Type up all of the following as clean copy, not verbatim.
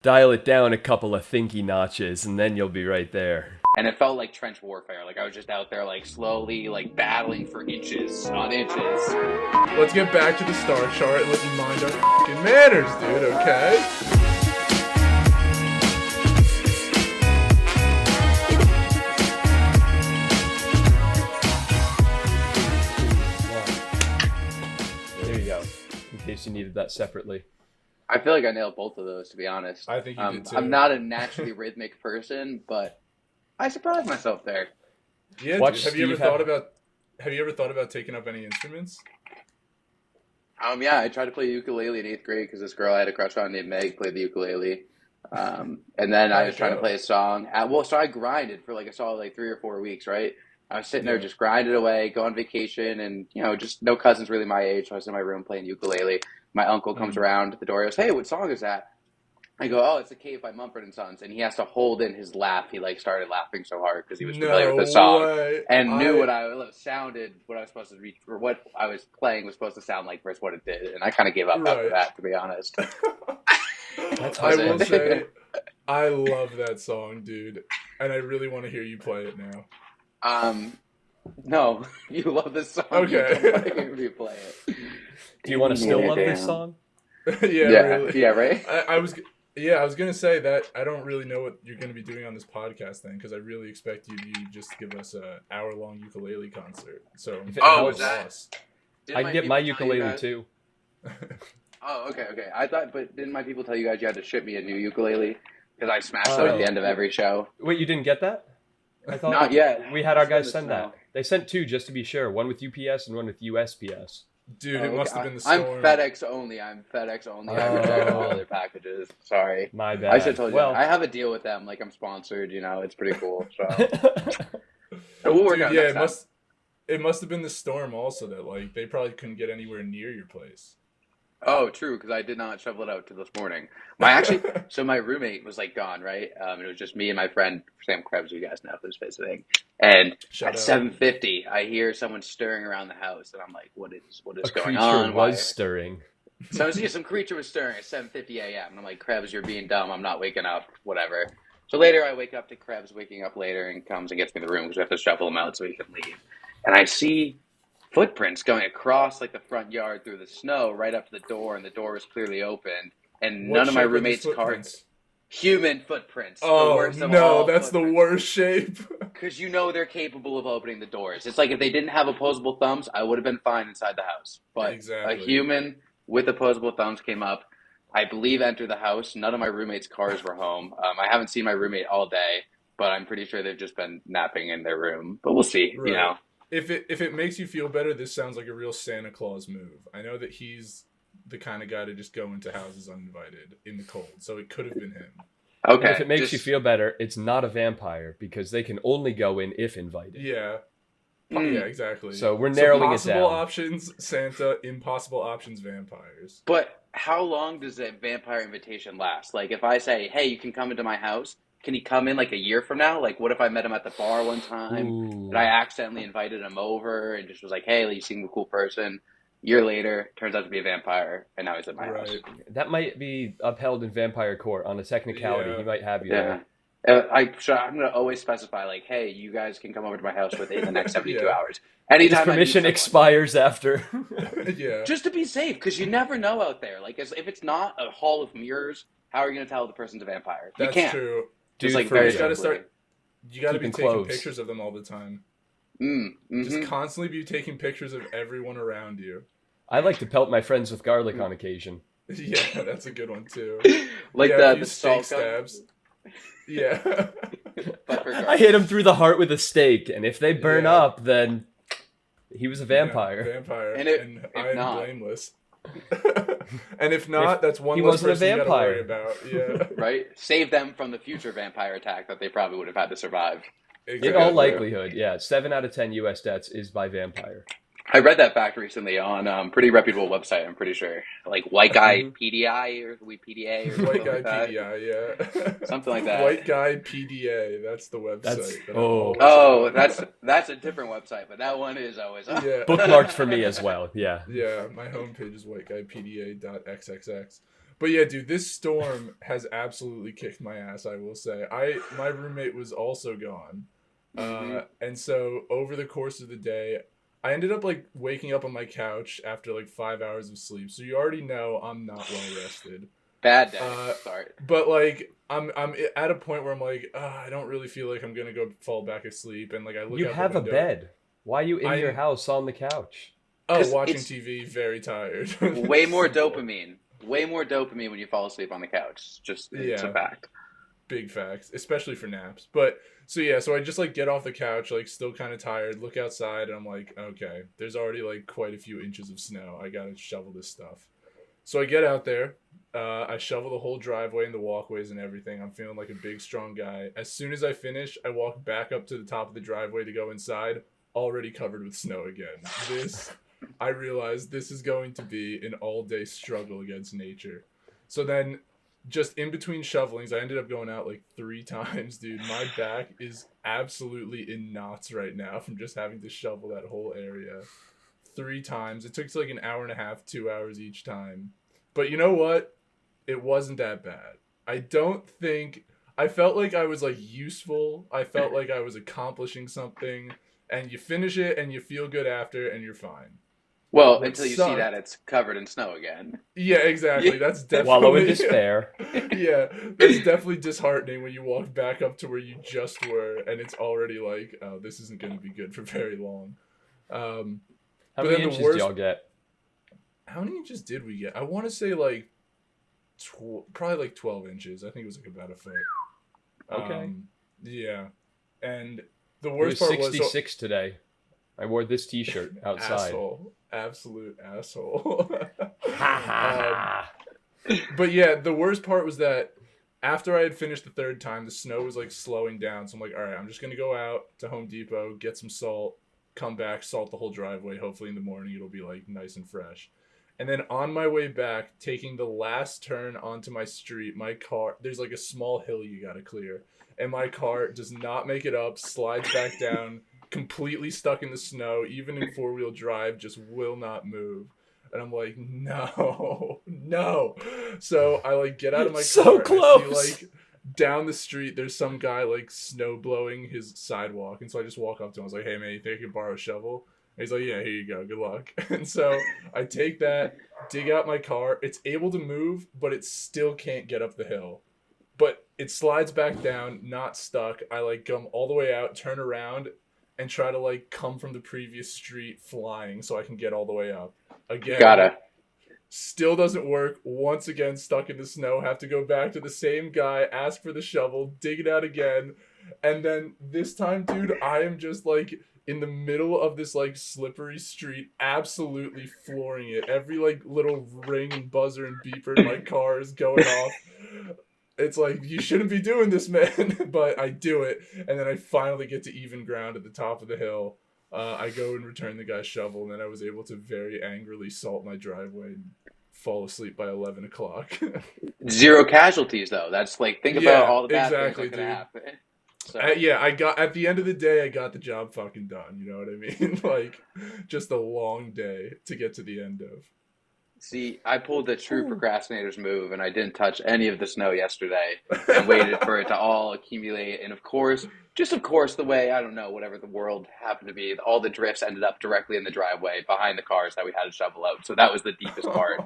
Dial it down a couple of thinky notches, and then you'll be right there. And it felt like trench warfare. Like I was just out there, like slowly, like battling for inches on inches. Let's get back to the star chart and let you mind our fucking manners, dude, okay? There you go, in case you needed that separately. I feel like I nailed both of those, to be honest. I think you did too. I'm not a naturally rhythmic person, but I surprised myself there. Yeah, Watch dude. Have you Steve ever thought about taking up any instruments? Yeah, I tried to play ukulele in 8th grade because this girl I had a crush on named Meg played the ukulele. And then I was trying to play a song. So I grinded for like a solid like 3 or 4 weeks, right? I was sitting there just grinding away, go on vacation, and just no cousins really my age. So I was in my room playing ukulele. My uncle comes around the door. He goes, "Hey, what song is that?" I go, "Oh, it's a Cave by Mumford and Sons," and he has to hold in his laugh. He like started laughing so hard because he was familiar with the song and knew what I was supposed to reach, or what I was playing was supposed to sound like versus what it did, and I kind of gave up after that, to be honest. I will say, I love that song, dude, and I really want to hear you play it now. No, you love this song. Okay, you don't want to hear me play it. Do you want to still love this song? Really. Yeah, right. I was gonna say that I don't really know what you're gonna be doing on this podcast then, because I really expect you to just give us an hour-long ukulele concert. So I can get my ukulele too. Oh, okay. But didn't my people tell you guys you had to ship me a new ukulele because I smashed them at the end of every show? Wait, you didn't get that? I thought not yet. We had our guys send that. They sent 2 just to be sure. One with UPS and one with USPS. Dude, it must have been the storm. I'm FedEx only. I reject all other packages. Sorry. My bad. I should have told you. I have a deal with them. Like I'm sponsored. It's pretty cool. So we'll work out next time. It must have been the storm also that like they probably couldn't get anywhere near your place. Oh, true, because I did not shovel it out till this morning. So my roommate was like gone, right? And it was just me and my friend Sam Krebs, you guys know who's visiting. And at 7:50, I hear someone stirring around the house, and I'm like, "What is going on?" A creature was stirring. So some creature was stirring at 7:50 a.m. And I'm like, "Krebs, you're being dumb. I'm not waking up. Whatever." So later, I wake up to Krebs waking up later and comes and gets me in the room because we have to shovel him out so he can leave. And I see footprints going across like the front yard through the snow right up to the door, and the door was clearly open, and none of my roommates' cars. Human footprints. Oh no, that's the worst shape. Because they're capable of opening the doors. It's like if they didn't have opposable thumbs, I would have been fine inside the house. But a human with opposable thumbs came up, I believe entered the house. None of my roommates' cars were home. I haven't seen my roommate all day, but I'm pretty sure they've just been napping in their room. But we'll see, Right. If it makes you feel better, this sounds like a real Santa Claus move. I know that he's the kind of guy to just go into houses uninvited in the cold, so it could have been him. Okay. And if it makes you feel better, it's not a vampire because they can only go in if invited. Yeah. Yeah, exactly. So we're narrowing it down. Possible options, Santa. Impossible options, vampires. But how long does a vampire invitation last? Like if I say, "Hey, you can come into my house," can he come in like a year from now? Like what if I met him at the bar one time and I accidentally invited him over and just was like, "Hey, you seem a cool person." Year later, turns out to be a vampire, and now he's at my house. That might be upheld in vampire court on a technicality. He might have you there. I'm going to always specify, like, "Hey, you guys can come over to my house within the next 72 hours." Anytime his permission expires after. Just to be safe, because you never know out there. Like, if it's not a hall of mirrors, how are you going to tell the person's a vampire? That's you can't. True. Just Dude, like you got to be taking pictures of them all the time. Just constantly be taking pictures of everyone around you. I like to pelt my friends with garlic on occasion. Yeah, that's a good one too. Like the steak stabs. Yeah. I hit him through the heart with a steak, and if they burn up, then he was a vampire. And I am blameless. And if not, that's one less person you gotta worry about. Yeah. Right? Save them from the future vampire attack that they probably would have had to survive. Exactly. In all likelihood, 7 out of 10 U.S. deaths is by vampire. I read that fact recently on a pretty reputable website, I'm pretty sure. Like White Guy PDI or PDA or something White Guy like that. PDI, yeah. Something like that. White Guy PDA, that's the website. That's a different website, but that one is always bookmarked for me as well, yeah. Yeah, my homepage is whiteguypda.xxx. But yeah, dude, this storm has absolutely kicked my ass, I will say. My roommate was also gone. And so over the course of the day, I ended up like waking up on my couch after like 5 hours of sleep. So you already know I'm not well rested. Bad day. Sorry. But like I'm at a point where I'm like, I don't really feel like I'm gonna go fall back asleep. And like I look You out have the a window. bed. Why are you in your house on the couch? Oh, watching TV, very tired. Way more dopamine. Way more dopamine when you fall asleep on the couch. It's a fact. Big facts, especially for naps. But so I just like get off the couch, like still kind of tired, look outside, and I'm like, okay, there's already like quite a few inches of snow. I gotta shovel this stuff. So I get out there, I shovel the whole driveway and the walkways and everything. I'm feeling like a big, strong guy. As soon as I finish, I walk back up to the top of the driveway to go inside, already covered with snow again. I realized this is going to be an all-day struggle against nature. So then, just in between shovelings, I ended up going out like 3 times, dude. My back is absolutely in knots right now from just having to shovel that whole area 3 times. It took like an hour and a half, 2 hours each time. But you know what? It wasn't that bad. I felt like I was like useful. I felt like I was accomplishing something. And you finish it and you feel good after and you're fine. Well, until you see that it's covered in snow again. Yeah, exactly. That's definitely... Wallow in despair. Yeah, that's definitely disheartening when you walk back up to where you just were and it's already like, oh, this isn't going to be good for very long. How many inches do y'all get? How many inches did we get? I want to say like probably like 12 inches. I think it was like about a foot. Okay. Yeah. And the worst part was 66 today. I wore this t-shirt outside. Asshole. Absolute asshole. But yeah, the worst part was that after I had finished the 3rd time, the snow was like slowing down. So I'm like, all right, I'm just going to go out to Home Depot, get some salt, come back, salt the whole driveway. Hopefully in the morning it'll be like nice and fresh. And then on my way back, taking the last turn onto my street, my car, there's like a small hill you got to clear. And my car does not make it up, slides back down, completely stuck in the snow, even in 4-wheel drive, just will not move. And I'm like, no. So I like get out of my car. So close. And I see, like down the street, there's some guy like snow blowing his sidewalk. And so I just walk up to him. I was like, hey man, you think I could borrow a shovel? And he's like, yeah, here you go. Good luck. And so I take that, dig out my car. It's able to move, but it still can't get up the hill. But it slides back down, not stuck. I like come all the way out, turn around, and try to like come from the previous street flying so I can get all the way up. Again, still doesn't work. Once again, stuck in the snow. Have to go back to the same guy, ask for the shovel, dig it out again. And then this time, dude, I am just like in the middle of this like slippery street, absolutely flooring it. Every like little ring and buzzer and beeper in my car is going off. It's like, you shouldn't be doing this, man. But I do it. And then I finally get to even ground at the top of the hill. I go and return the guy's shovel. And then I was able to very angrily salt my driveway and fall asleep by 11 o'clock. 0 casualties, though. That's like, think about all the bad things that could happen. So. At the end of the day, I got the job fucking done. You know what I mean? Like, just a long day to get to the end of. See, I pulled the true procrastinator's move, and I didn't touch any of the snow yesterday and waited for it to all accumulate. And of course, the way, I don't know, whatever the world happened to be, all the drifts ended up directly in the driveway behind the cars that we had to shovel out. So that was the deepest part.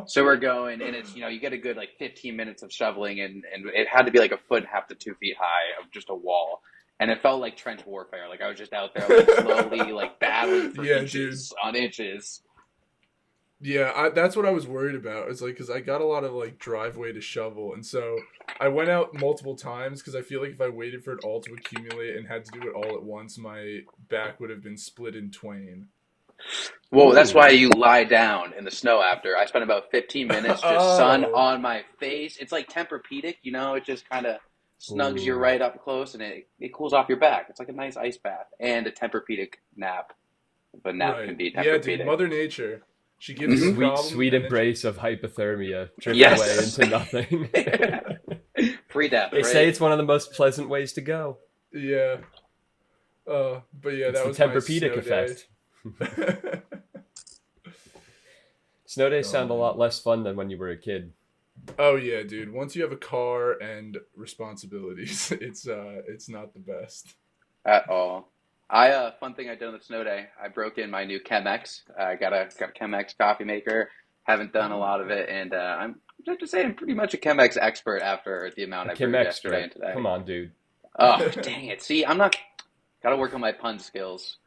So we're going, and it's, you get a good like 15 minutes of shoveling, and it had to be like a foot and a half to 2 feet high of just a wall. And it felt like trench warfare. Like I was just out there like slowly like battling for inches on inches. Yeah, that's what I was worried about. It's like, because I got a lot of like driveway to shovel, and so I went out multiple times because I feel like if I waited for it all to accumulate and had to do it all at once, my back would have been split in twain. Well, that's why you lie down in the snow after. I spent about 15 minutes just sun on my face. It's like Tempur-Pedic, it just kind of snugs you right up close, and it cools off your back. It's like a nice ice bath and a Tempur-Pedic nap. But nap can be Tempur-Pedic. Yeah, dude, Mother Nature. She gives you a sweet embrace of hypothermia, drift away into nothing. Free death. They say it's one of the most pleasant ways to go. Yeah. But yeah, it's that was the Tempur-Pedic effect. Snow days sound a lot less fun than when you were a kid. Oh yeah, dude. Once you have a car and responsibilities, it's not the best. At all. Fun thing I did on the snow day, I broke in my new Chemex. I got a Chemex coffee maker. Haven't done a Oh, lot of it, and I have to say I'm pretty much a Chemex expert after the A amount I Kim brewed yesterday expert. and today. Come on, dude. Oh, dang it. See, I'm not, gotta work on my pun skills.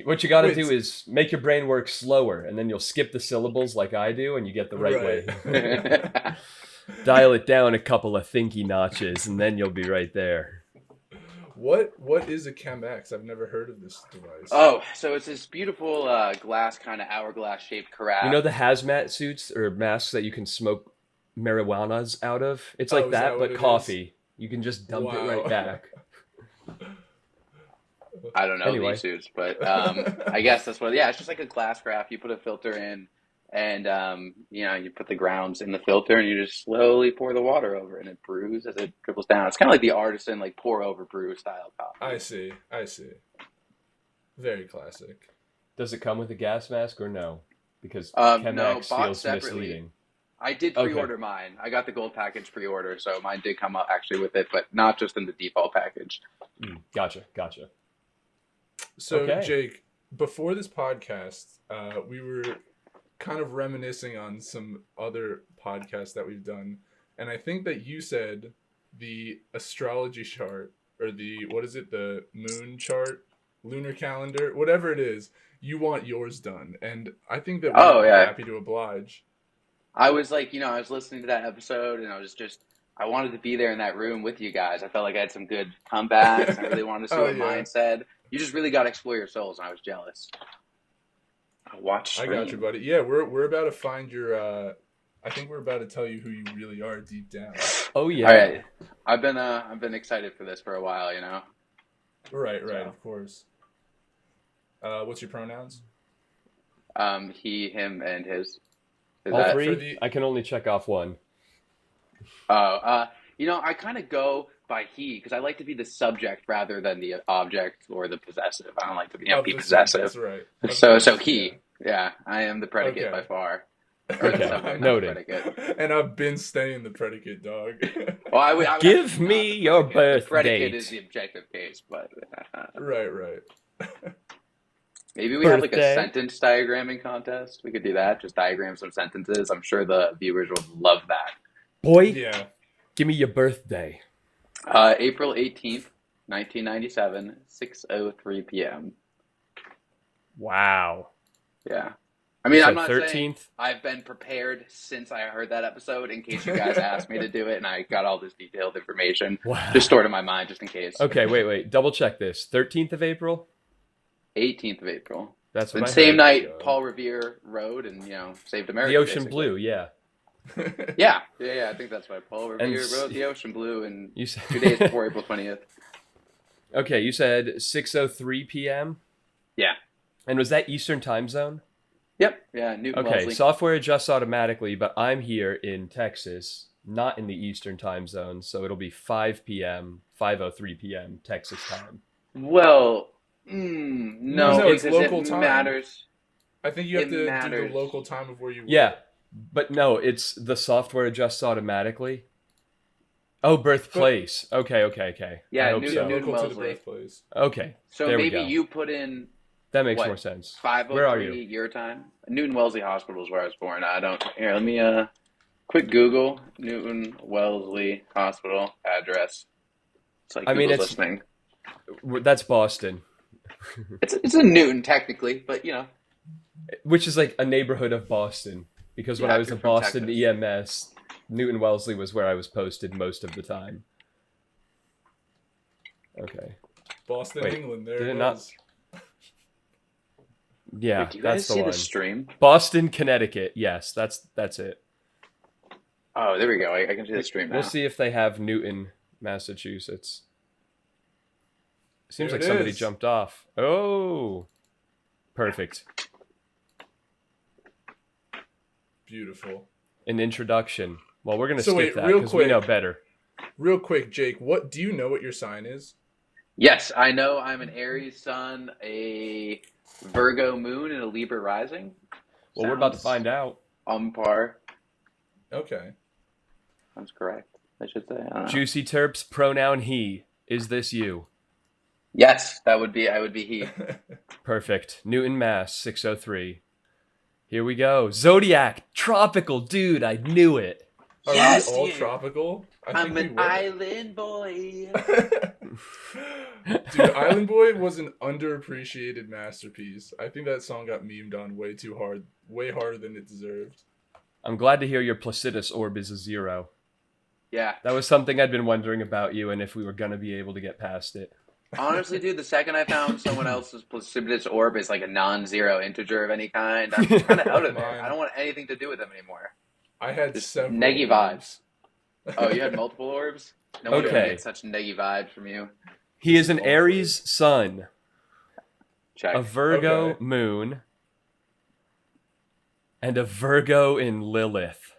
What you got to wait. do is make your brain work slower, and then you'll skip the syllables like I do, and you get the right Right. way. Dial it down a couple of thinky notches, and then you'll be right there. What is a Chemex? I've never heard of this device. Oh, so it's this beautiful glass, kind of hourglass shaped You carafe. know the hazmat suits or masks that you can smoke marijuanas out of? It's Oh, like is that that, what but it is? coffee. You can just dump it right Wow. back. I don't know Anyway. these suits, but I guess that's what. Yeah, it's just like a glass carafe. You put a filter in, and you put the grounds in the filter, and you just slowly pour the water over, and it brews as it dribbles down. It's kind of like the artisan, like pour over brew style I coffee. see. I see. Very classic. Does it come with a gas mask or no? Because No, Chemex bought feels separately. misleading. I did Okay. pre-order mine. I got the gold package pre-order, so mine did come out actually with it, but not just in the default package. Gotcha. So, Okay. Jake, before this podcast, we were kind of reminiscing on some other podcasts that we've done, and I think that you said the astrology chart or what is it, the moon chart, lunar calendar, whatever it is, you want yours done, and I think that we Oh would be yeah, happy to oblige. I was like, I was listening to that episode, and I was just, I wanted to be there in that room with you guys. I felt like I had some good comebacks. I really wanted to see Oh what yeah, mine said. You just really got to explore your souls, and I was jealous. I watched I got you, stream. buddy. Yeah, we're about to find your. I think we're about to tell you who you really are deep down. Oh All right, yeah. I've been excited for this for a while, Right, So, of course. What's your pronouns? he, him, and his. Is All that? For three? the I can only check off one. Oh, I kind of go by he because I like to be the subject rather than the object or the possessive. I don't like to of be the sentence, possessive. right? Of So course, yeah. he, yeah, I am the predicate by Okay. far, or the Okay. subject, not the Noted. predicate. And I've been staying the predicate, dog. Well, I would actually Give be not me the your predicate. The birth predicate is date. the objective case, but Right. maybe we have like a Birthday. sentence diagramming contest. We could do that. Just diagram some sentences. I'm sure the viewers would love that. Boy, Yeah. give me your birthday. April 18th, 1997, 6:03 p.m. Wow. Yeah. I You mean, I'm said not saying 13th? I've been prepared since I heard that episode in case you guys asked me to do it and I got all this detailed information Wow. just stored in my mind just in case. Okay, wait. Double check this. 13th of April? 18th of April. That's The what I same heard. night God. Paul Revere rode and, saved America. The Ocean basically. Blue, yeah. Yeah. I think that's why Paul And Revere rode the Ocean Blue in You said 2 days before April 20th. Okay, you said 6:03 p.m. Yeah. And was that Eastern Time Zone? Yep. Yeah. Newton Okay, Wellesley. software adjusts automatically, but I'm here in Texas, not in the Eastern Time Zone, so it'll be 5 p.m., 5:03 p.m. Texas time. Well, No, no, it's because local it time. matters. I think you have It to do matters. the local time of where you Yeah, but no, it's the software adjusts automatically. Oh, birthplace. Okay. I Yeah, hope Yeah, so. Newton local to the Wellesley. birthplace. Okay, So there we maybe go. you put in That makes what, more sense. Where are 5:03 you? your time? Newton Wellesley Hospital is where I was born. I don't. Here, let me quick Google Newton Wellesley Hospital address. It's like I mean, Google's it's listening. that's Boston, It's in Newton technically, but which is like a neighborhood of Boston. Because when yeah, I if was you're at from Boston Texas. EMS, Newton Wellesley was where I was posted most of the time. Okay. Boston, Wait, England. There did it it not- is. Yeah, Wait, do you guys that's the see one. the stream? Boston, Connecticut. Yes, that's it. Oh, there we go. I can see the stream now. We'll see if they have Newton, Massachusetts. Seems There like it somebody is. jumped off. Oh, perfect. Beautiful. An introduction. Well, we're gonna So skip wait, that real because we know quick. better. Real quick, Jake, what do you know what your sign is? Yes, I know. I'm an Aries Sun, a Virgo Moon, and a Libra Rising. Well, we're about to Sounds find out. on par. Okay. Sounds correct. I should say. I don't know. Juicy Terps, pronoun he. Is this you? Yes, that would be. I would be he. Perfect. Newton, Mass, 603. Here we go. Zodiac, tropical, dude. I knew it. Are Yes, we all dude. tropical? I'm we an were. island boy. Dude, Island Boy was an underappreciated masterpiece. I think that song got memed on way too hard, way harder than it deserved. I'm glad to hear your Placidus orb is a 0. Yeah. That was something I'd been wondering about you and if we were going to be able to get past it. Honestly, dude, the second I found someone else's precipitous orb is like a non-zero integer of any kind, I'm kind of out of there. I don't want anything to do with them anymore. I had Just several neggy orbs. vibes. Oh, you had multiple orbs? No wonder I Okay. get such neggy vibes from you. He is an Aries sun, Check. a Virgo Okay. moon, and a Virgo in Lilith.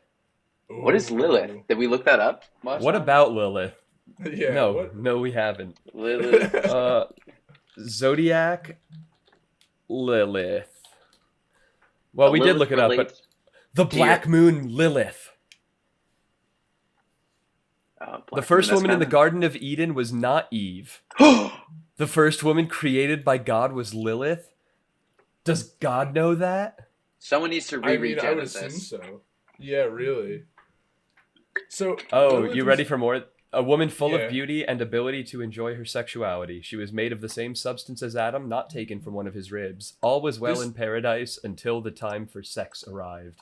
What is Lilith? Did we look that up last What time? about Lilith? Yeah. no, What? no, we haven't. Lilith? Zodiac Lilith. Well, we did Lilith look it up, but relates the to Black Moon Lilith. Black The first Moon, woman in the that's Garden of Eden was not Eve. kinda- The first woman created by God was Lilith. Does God know that? Someone needs to I reread mean, I would assume Genesis. so. Yeah, really. So. Oh, Lilith you was- ready for more? A woman full Yeah. of beauty and ability to enjoy her sexuality. She was made of the same substance as Adam, not taken from one of his ribs. All was well This- in paradise until the time for sex arrived.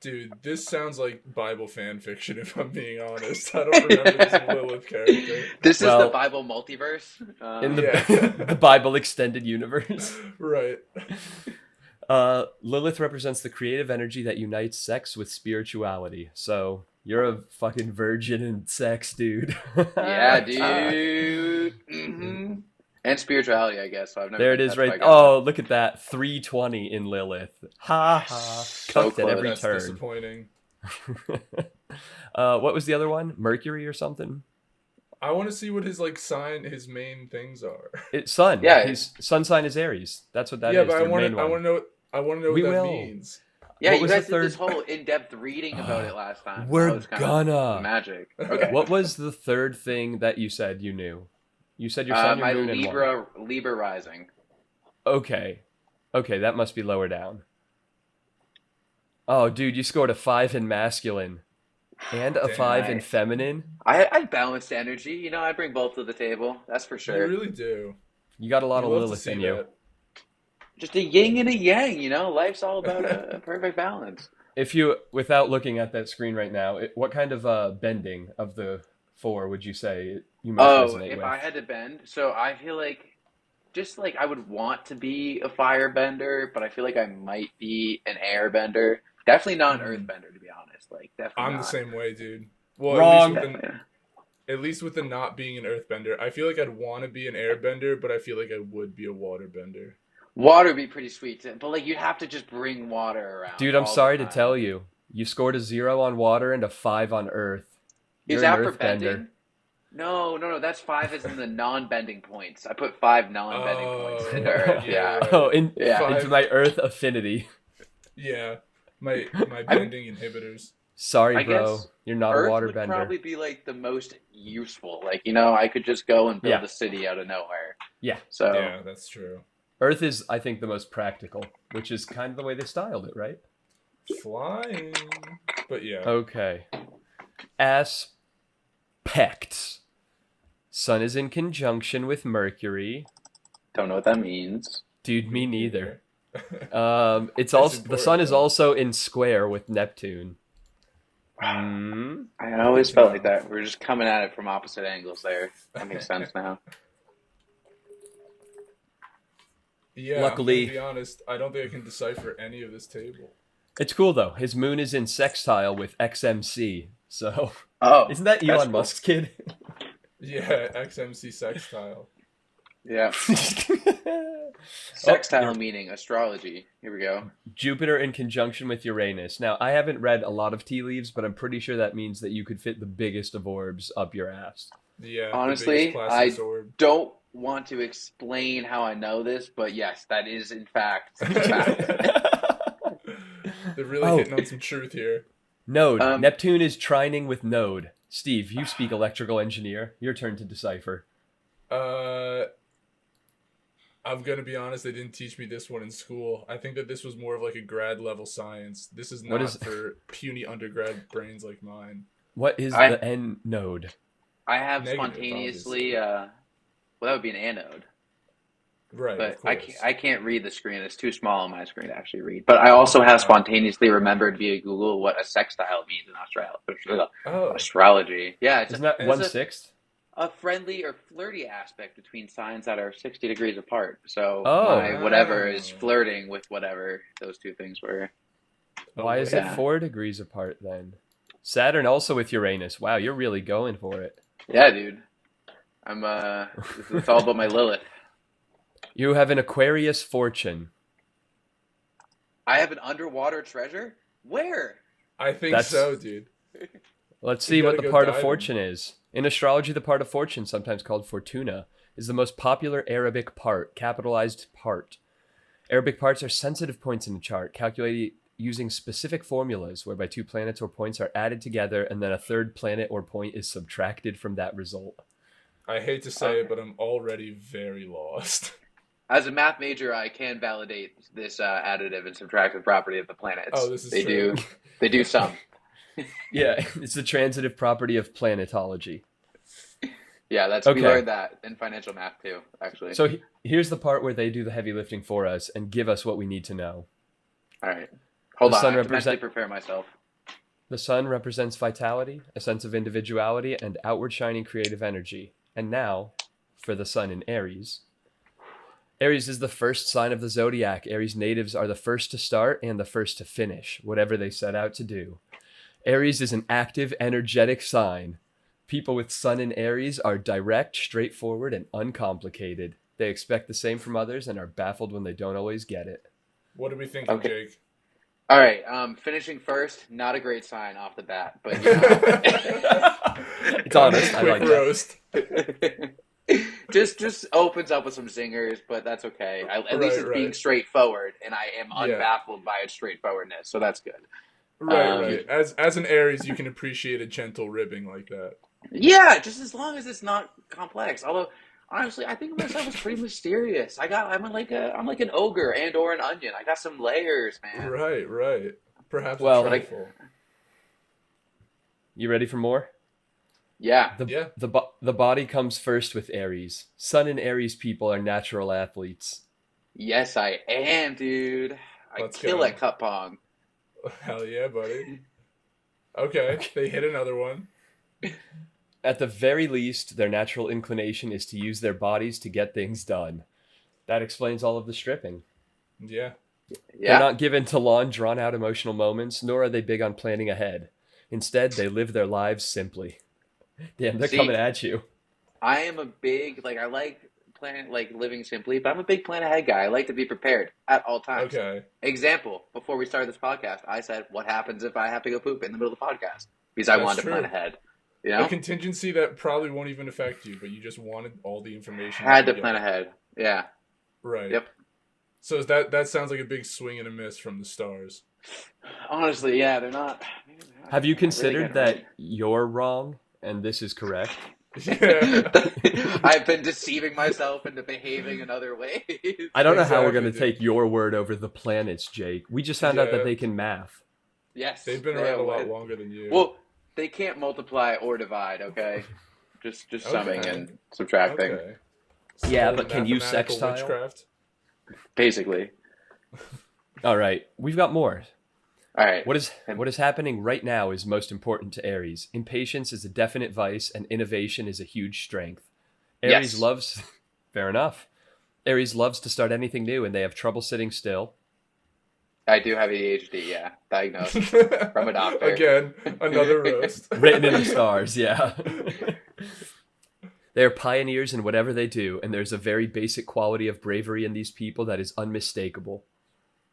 Dude, this sounds like Bible fan fiction, if I'm being honest. I don't remember this Lilith character. This is Well, the Bible multiverse. In the, Yeah. the Bible extended universe. Right. Lilith represents the creative energy that unites sex with spirituality. So you're a fucking virgin in sex, dude. Yeah, dude. hmm And spirituality, I guess. So I've never There it been is, touched right. by God. Oh, look at that. 320 in Lilith. Ha ha. So Cooked at close. every That's turn. disappointing. What was the other one? Mercury or something? I want to see what his his main things are. It's Sun. Yeah. His sun sign is Aries. That's what that is. yeah, but their main one. I want to know. I want to know We what that will. means. Yeah, What you was the guys did this third- whole in-depth reading about it last time. We're That was kinda gonna. magic. Okay. What was the third thing that you said you knew? You said your sun, your My moon, and one. Libra rising. Okay. Okay, that must be lower down. Oh, dude, you scored a 5 in masculine and a Damn. 5 in Nice. feminine. I balanced energy. You know, I bring both to the table. That's for You sure. really do. You got a lot You of love to Lilith see in you. that. Just a yin and a yang. You know, life's all about a perfect balance. If you, without looking at that screen right now, what kind of bending of the 4 would you say you most Oh, resonate if with? I had to bend, so I feel like just like I would want to be a firebender, but I feel like I might be an airbender. Definitely not an earthbender, to be honest. Like definitely I'm not. the same way, dude. Well, Wrong. At least with the not being an earthbender, I feel like I'd want to be an airbender, but I feel like I would be a waterbender. Water would be pretty sweet, but like you'd have to just bring water around. Dude, I'm all the sorry to time. tell you. You scored a 0 on water and a 5 on earth. Is You're that an for earthbender. bending? No. That's 5 is in the non-bending points. I put 5 non-bending points into Earth. yeah, Yeah. right. Oh, Yeah. into Five. my earth affinity. Yeah, my bending inhibitors. Sorry, I bro. guess You're not Earth a would waterbender. probably be like the most useful. Like, you know, I could just go and build Yeah. a city out of nowhere. Yeah. So Yeah, that's true. Earth is, I think, the most practical, which is kind of the way they styled it, right? Flying, but yeah. Okay. Aspects. Sun is in conjunction with Mercury. don't know what that means. Dude, me neither. It's That's also the important, sun is though. also in square with Neptune. Hmm. I always felt like that. We're just coming at it from opposite angles there. That makes sense now. Yeah, Luckily- I'm gonna be honest, I don't think I can decipher any of this table. It's cool though. His moon is in sextile with XMC. So Oh, isn't that that's Elon cool. Musk's kid? Yeah, XMC sextile. Yeah. Sextile meaning astrology. Here we go. Jupiter in conjunction with Uranus. Now, I haven't read a lot of tea leaves, but I'm pretty sure that means that you could fit the biggest of orbs up your ass. Yeah. Honestly, the biggest plastic orb. Don't want to explain how I know this, but yes, that is in fact a fact. They're really Oh. hitting on some truth here. Node. Um, Neptune is trining with Node. Steve, you speak electrical engineer. Your turn to decipher. Uh, I'm gonna be honest. They didn't teach me this one in school. I think that this was more of like a grad level science. This is What not is for puny undergrad brains like mine. what is I the N node? I have Negative, spontaneously. obviously. Well, that would be an anode, Right, of but course. I can't read the screen. It's too small on my screen to actually read. But I also have Oh, spontaneously remembered via Google what a sextile means in oh, astrology. Yeah, Isn't that it's 1/6? a friendly or flirty aspect between signs that are 60 degrees apart. So my Oh, whatever is oh. flirting with whatever those two things were. Oh why is it Yeah. wait. 4 degrees apart then? Saturn also with Uranus. Wow, you're really going for it. Yeah, dude. I'm it's all about my Lilith. You have an Aquarius fortune. I have an underwater treasure? Where? I think That's so, dude. Let's You see what gotta the go part of diving. fortune is. In astrology, the part of fortune, sometimes called fortuna, is the most popular Arabic part, capitalized part. Arabic parts are sensitive points in the chart, calculated using specific formulas whereby two planets or points are added together and then a third planet or point is subtracted from that result. I hate to say it, Okay. but I'm already very lost. As a math major, I can validate this additive and subtractive property of the Oh, planets. this is They true. do. They do some. Yeah, it's the transitive property of planetology. Yeah, we Okay, learned that in financial math too, actually. so here's the part where they do the heavy lifting for us and give us what we need to know. All right. The Hold on, I sun have to mentally represent prepare myself. the sun represents vitality, a sense of individuality, and outward shining creative energy. And now, for the sun in Aries. Aries is the first sign of the zodiac. Aries natives are the first to start and the first to finish, whatever they set out to do. Aries is an active, energetic sign. People with sun in Aries are direct, straightforward, and uncomplicated. They expect the same from others and are baffled when they don't always get it. What are we thinking, Okay. Jake? All right. Finishing first, not a great sign off the bat, but It's honest. I Quick like that. roast. just opens up with some zingers, but that's okay. At least it's being Right. straightforward, and I am Yeah. unbaffled by its straightforwardness, so that's good. Right. As an Aries, you can appreciate a gentle ribbing like that. Yeah, just as long as it's not complex. Although, honestly, I think of myself as pretty mysterious. I'm like an ogre and or an onion. I got some layers, man. Right. Perhaps Well, trifle. You ready for more? Yeah. Yeah. The body comes first with Aries. Sun and Aries people are natural athletes. Yes, I am, dude. I Let's kill go. at cup pong. Hell yeah, buddy. Okay, they hit another one. At the very least, their natural inclination is to use their bodies to get things done. That explains all of the stripping. Yeah. They're Yeah. not given to long, drawn out emotional moments, nor are they big on planning ahead. Instead, they live their lives simply. Damn, they're See, coming at you. I am a big I like living simply, but I'm a big plan ahead guy. I like to be prepared at all times. Okay. Example: before we started this podcast, I said, "What happens if I have to go poop in the middle of the podcast?" Because I That's wanted to plan true. ahead. You A know, contingency that probably won't even affect you, but you just wanted all the information you had to could plan get. ahead. Yeah. Right. Yep. So is that sounds like a big swing and a miss from the stars. Honestly, yeah, they're not. Have you They're not really considered getting it that you're wrong and this is correct? Yeah. right. I've been deceiving myself into behaving in other ways. I don't know how we're Exactly, going to dude. take your word over the planets, Jake. We just found out that Yeah. they can math. Yes, They've been they around a have- lot longer than you. Well, they can't multiply or divide. Okay, just summing Okay. and subtracting, Okay. Yeah, Some but can you mathematical sextile? witchcraft? basically. All right, we've got more. All right. What is happening right now is most important to Aries. Impatience is a definite vice, and innovation is a huge strength. Aries Yes. loves, fair enough. Aries loves to start anything new, and they have trouble sitting still. I do have ADHD. Yeah, diagnosed from a doctor. Again, another roast. Written in the stars, yeah. They are pioneers in whatever they do, and there's a very basic quality of bravery in these people that is unmistakable.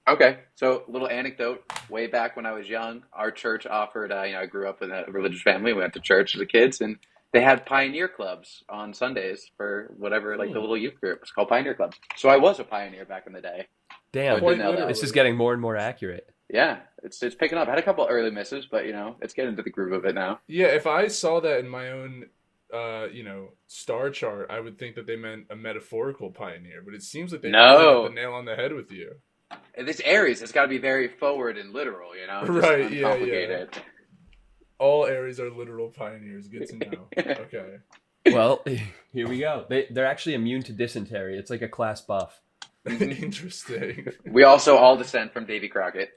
Okay, so little anecdote. Way back when I was young, our church offered. I grew up in a religious family. We went to church as a kids, and they had pioneer clubs on Sundays for whatever, like the little youth group. It's called Pioneer Club. So I was a pioneer back in the day. Damn, Quite literally. this is getting more and more accurate. Yeah, it's picking up. I had a couple early misses, but it's getting into the groove of it now. Yeah, if I saw that in my own, star chart, I would think that they meant a metaphorical pioneer. But it seems like they really hit the No, nail on the head with you. this Aries, it's got to be very forward and literal, just Right? Yeah, yeah. uncomplicated. All Aries are literal pioneers. Good to know. Okay. Well, here we go. They're actually immune to dysentery. It's like a class buff. Interesting. We also all descend from Davy Crockett.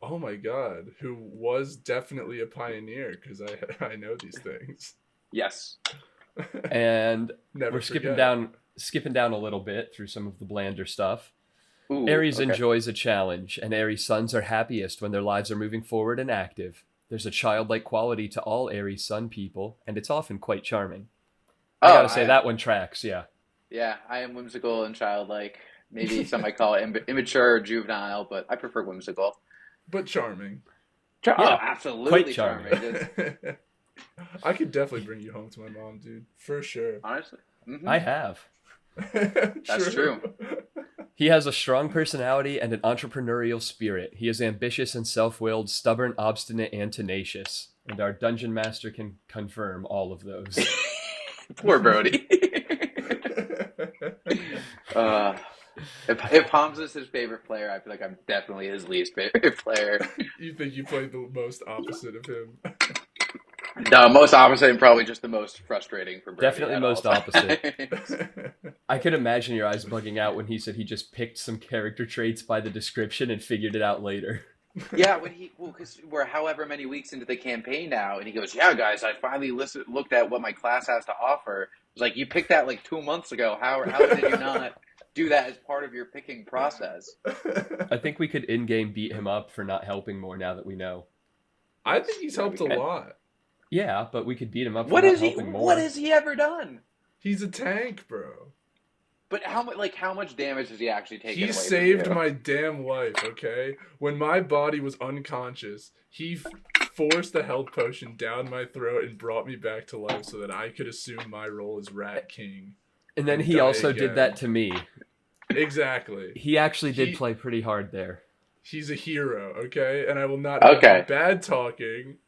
Oh my God, who was definitely a pioneer because I know these things. Yes. And Never we're forget. skipping down a little bit through some of the blander stuff. Ooh, Aries okay. enjoys a challenge, and Aries suns are happiest when their lives are moving forward and active. There's a childlike quality to all Aries sun people, and it's often quite charming. I Oh, gotta say that one tracks, yeah. yeah, I am whimsical and childlike. Maybe some might call it immature or juvenile, but I prefer whimsical. But charming. Oh, Yeah, quite absolutely charming. charming. Just, I could definitely bring you home to my mom, dude. For sure. honestly. Hmm. I have. That's true. He has a strong personality and an entrepreneurial spirit. He is ambitious and self-willed, stubborn, obstinate, and tenacious. And our dungeon master can confirm all of those. Poor Brody. uh, if Hamza is his favorite player, I feel like I'm definitely his least favorite player. You think you played the most opposite of him? No, most opposite and probably just the most frustrating for Brody Definitely at all most opposite. times. I could imagine your eyes bugging out when he said he just picked some character traits by the description and figured it out later. Yeah, because we're however many weeks into the campaign now, and he goes, "Yeah, guys, I finally looked at what my class has to offer." It's like, you picked that like 2 months ago. How did you not do that as part of your picking process? I think we could in-game beat him up for not helping more now that we know. I think he's helped a Okay. lot. Yeah, but we could beat him up for What not is he? helping more. What has he ever done? He's a tank, bro. But how much damage has he actually taken? He away saved from you? my damn life, okay? When my body was unconscious, he forced the health potion down my throat and brought me back to life so that I could assume my role as Rat King. And then and he die also again. did that to me. Exactly. He actually did He- play pretty hard there. He's a hero, okay? And I will not Okay. have bad talking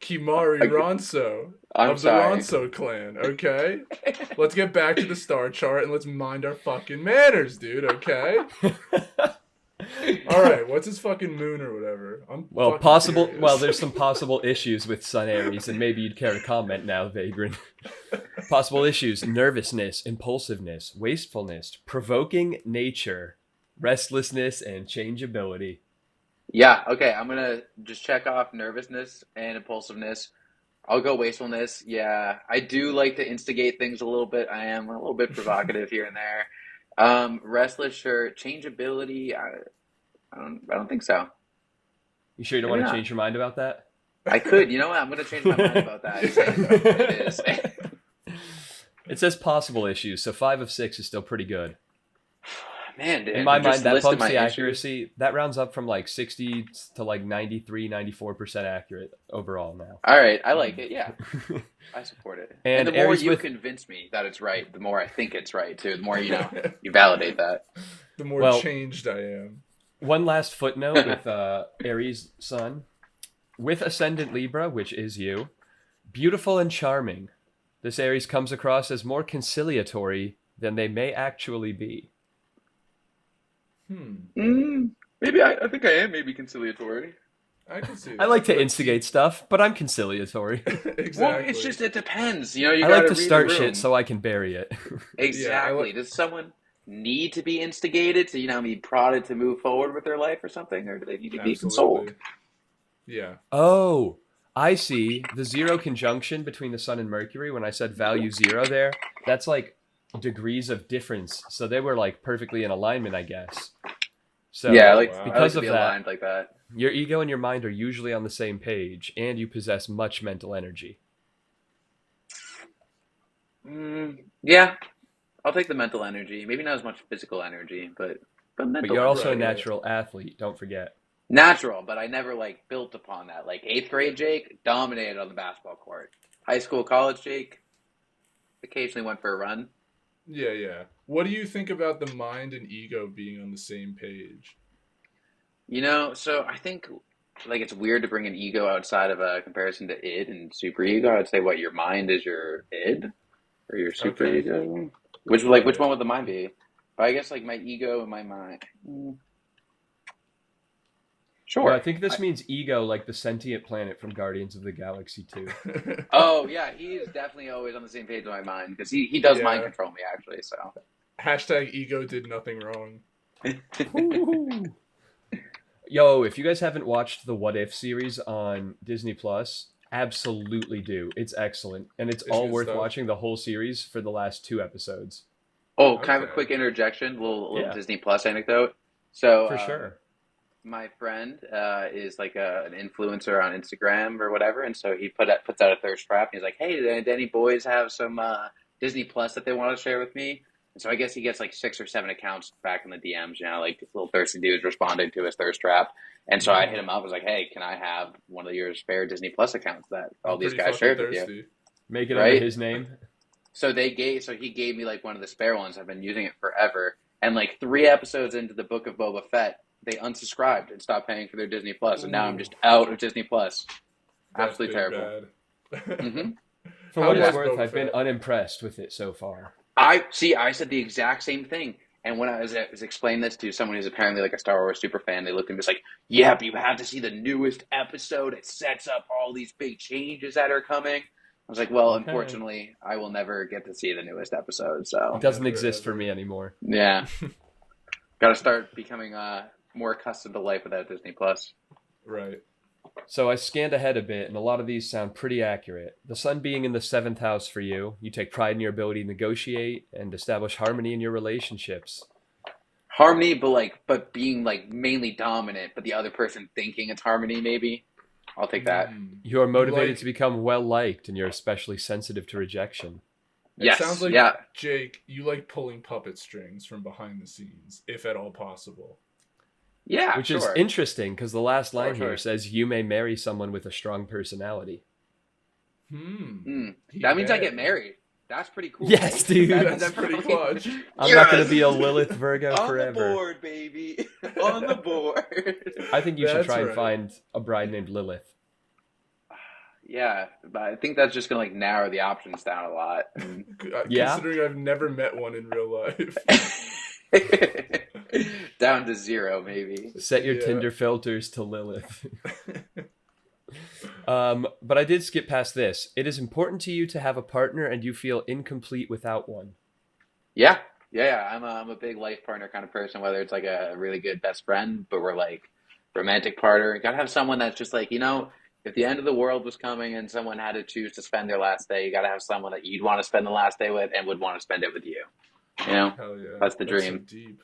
Kimari Ronso I'm of the sorry. Ronso clan, okay? Let's get back to the star chart and let's mind our fucking manners, dude, okay? Alright, what's his fucking moon or whatever? I'm Well, fucking curious. Well, there's some possible issues with Sun Aries, and maybe you'd care to comment now, Vagrant. Possible issues: nervousness, impulsiveness, wastefulness, provoking nature, restlessness, and changeability. Yeah, okay, I'm gonna just check off nervousness and impulsiveness. I'll go wastefulness. Yeah, I do like to instigate things a little bit. I am a little bit provocative here and there. Restless, sure. Changeability, I don't think so. You sure you don't Maybe want to not. change your mind about that? I could. You know what? I'm gonna change my mind about that. It is. It says possible issues, so 5 of 6 is still pretty good. Man, dude, In my you mind, just that listed bumps my the issues. accuracy. That rounds up from like 60 to like 93, 94% accurate overall now. All right, I like it. Yeah, I support it. And And the more Aries you with- convince me that it's right, the more I think it's right too. The more you validate that. The more Well- changed I am. One last footnote with Aries Sun. With Ascendant Libra, which is you, beautiful and charming, this Aries comes across as more conciliatory than they may actually be. Maybe I think I am maybe conciliatory. I can see that. I like to Let's instigate stuff, but I'm conciliatory. see. Exactly. Well, it's just it depends. You I gotta like to read the start room. shit so I can bury it. Exactly. Does someone need to be instigated to be prodded to move forward with their life or something, or do they need to be consoled? Absolutely. Yeah. Oh, I see. The 0 conjunction between the Sun and Mercury, when I said value 0 there, that's like degrees of difference. So they were like perfectly in alignment, I guess. So Yeah, Wow. I because like to of be that, aligned like that. your ego and your mind are usually on the same page, and you possess much mental energy. Yeah, I'll take the mental energy. Maybe not as much physical energy, but But mental. you're also a Right, right. natural athlete, don't forget. Natural, but I never built upon that. Like 8th grade Jake dominated on the basketball court. High school, college Jake occasionally went for a run. Yeah, yeah. What do you think about the mind and ego being on the same page? So I think like it's weird to bring an ego outside of a comparison to id and super ego. I'd say what your mind is your id or your super Okay. ego. Which Right. one would the mind be? But I guess like my ego and my mind. No, I Sure. think this means ego, like the sentient planet from Guardians of the Galaxy 2. Oh yeah, he's definitely always on the same page with my mind because he does mind Yeah. control me actually. So Hashtag ego did nothing wrong. Yo, if you guys haven't watched the What If series on Disney Plus, absolutely do. It's excellent, and it's It's all good worth stuff. watching the whole series for the last 2 episodes. oh, can I have a Okay. quick interjection? Little Yeah, Disney Plus anecdote. So for sure. my friend is like an influencer on Instagram or whatever, and so he puts out a thirst trap. He's like, "Hey, did any boys have some Disney Plus that they want to share with me?" And so I guess he gets like 6 or 7 accounts back in the DMs, like little thirsty dudes responding to his thirst trap. And so I hit him up. I was like, "Hey, can I have one of your spare Disney Plus accounts that all I'm these pretty guys fucking shared with you?" thirsty. Make it under Right? his name. So he gave me like one of the spare ones. I've been using it forever. And like 3 episodes into the Book of Boba Fett, they unsubscribed and stopped paying for their Disney Plus, and now I'm Ooh, just out of Disney Plus. that's Absolutely big terrible. bad. hmm For How what it's was worth, Boba I've been Fett? unimpressed with it so far. I see. I said the exact same thing. And when I was explaining this to someone who's apparently like a Star Wars super fan, they looked at me and was like, "Yeah, but you have to see the newest episode. It sets up all these big changes that are coming." I was like, "Well, Okay. unfortunately, I will never get to see the newest episode." It So doesn't Never exist for ever. me anymore. yeah, got to start becoming more accustomed to life without Disney Plus. Right. So I scanned ahead a bit, and a lot of these sound pretty accurate. The sun being in the seventh house for you, you take pride in your ability to negotiate and establish harmony in your relationships. Harmony, but being like mainly dominant, but the other person thinking it's harmony. Maybe I'll take that. You are You motivated to like? become well liked, and you're especially sensitive to rejection, It sounds Yes, like yeah, Jake. You like pulling puppet strings from behind the scenes, if at all possible. yeah, which is sure, interesting because the last line here sure. says you may marry someone with a strong personality. He That means I get may. married. That's pretty cool, Yes, right? dude. That's pretty clutch. I'm not going to Yes! be a Lilith Virgo On the forever. board, baby. On the board. I think you should That's try and right. find a bride named Lilith. Yeah, but I think that's just gonna like narrow the options down a lot. Yeah? Considering I've never met one in real life. Down to 0, maybe. Set your Yeah. Tinder filters to Lilith. But I did skip past this. It is important to you to have a partner and you feel incomplete without one. Yeah, yeah. I'm a big life partner kind of person. Whether it's like a really good best friend, but we're like romantic partner. You gotta have someone that's just like if the end of the world was coming and someone had to choose to spend their last day, you gotta have someone that you'd want to spend the last day with and would want to spend it with you. Hell yeah. That's the That's so dream. deep.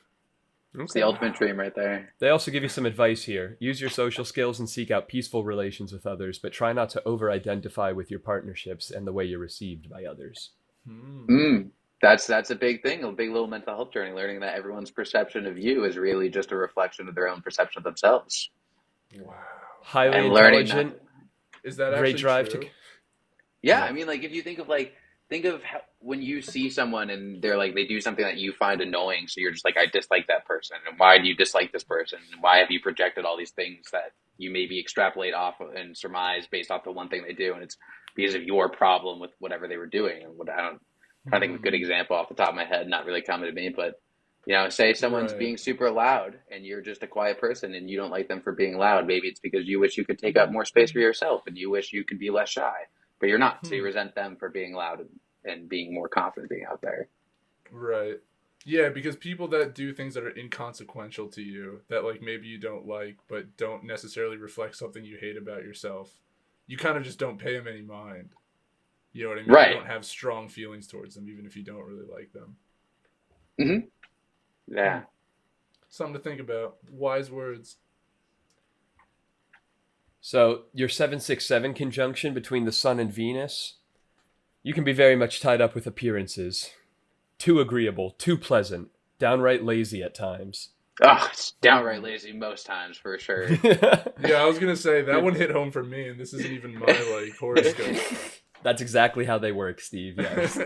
It's the ultimate dream right there. They also give you some advice here. Use your social skills and seek out peaceful relations with others, but try not to over-identify with your partnerships and the way you're received by others. Mm. That's a big thing, a big little mental health journey, learning that everyone's perception of you is really just a reflection of their own perception of themselves. Wow. Highly And learning that. intelligent, Is that great actually drive true? to... Yeah, Yeah. I mean, like if you think of how, when you see someone and they do something that you find annoying, so you're just like, I dislike that person, and why do you dislike this person, and why have you projected all these things that you maybe extrapolate off of and surmise based off the one thing they do, and it's because of your problem with whatever they were doing, and what I think of a good example off the top of my head, not really coming to me, but say someone's Right. being super loud and you're just a quiet person and you don't like them for being loud. Maybe it's because you wish you could take up more space for yourself and you wish you could be less shy, but you're not. So you resent them for being loud and being more confident being out there. Right. Yeah, because people that do things that are inconsequential to you, that like maybe you don't like, but don't necessarily reflect something you hate about yourself, you kind of just don't pay them any mind. You know what I mean? Right. You don't have strong feelings towards them, even if you don't really like them. Yeah. Something to think about. Wise words. So your 767 conjunction between the Sun and Venus, you can be very much tied up with appearances. Too agreeable, too pleasant, downright lazy at times. Oh, it's downright lazy most times for sure. Yeah, I was gonna say that one hit home for me, and this isn't even my like horoscope. That's exactly how they work, Steve. Yes.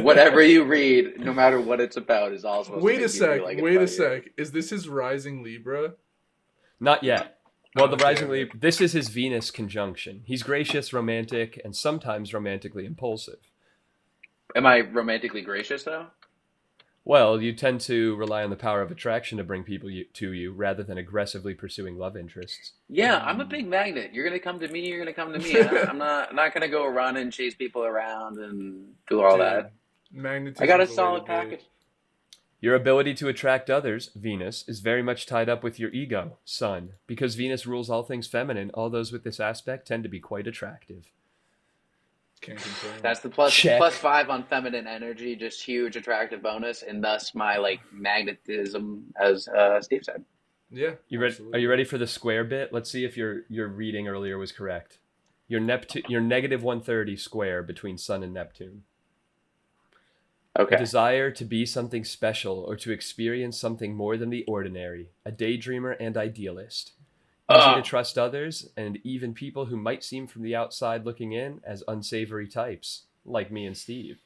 Whatever you read, no matter what it's about, is all supposed Wait to a make you feel sec. like it's Wait a about you. sec. Is this his rising Libra? Not yet. Well, the Oh, rising damn it. Libra, this is his Venus conjunction. He's gracious, romantic, and sometimes romantically impulsive. Am I romantically gracious though? Well, you tend to rely on the power of attraction to bring people to you rather than aggressively pursuing love interests. Yeah, I'm a big magnet. You're gonna come to me. You're gonna come to me. I'm not gonna go run and chase people around and do all Dude, that. I got a magnetism's the way to solid be. package. Your ability to attract others, Venus, is very much tied up with your ego, Sun. Because Venus rules all things feminine, all those with this aspect tend to be quite attractive. Can't confirm. That's the plus Check. +5 on feminine energy. Just huge attractive bonus, and thus my like magnetism, as Steve said. Yeah. You ready? absolutely. Are you ready for the square bit? Let's see if your reading earlier was correct. Your negative 130 square between Sun and Neptune. A Okay. desire to be something special or to experience something more than the ordinary. A daydreamer and idealist. Easy to trust others and even people who might seem from the outside looking in as unsavory types, like me and Steve.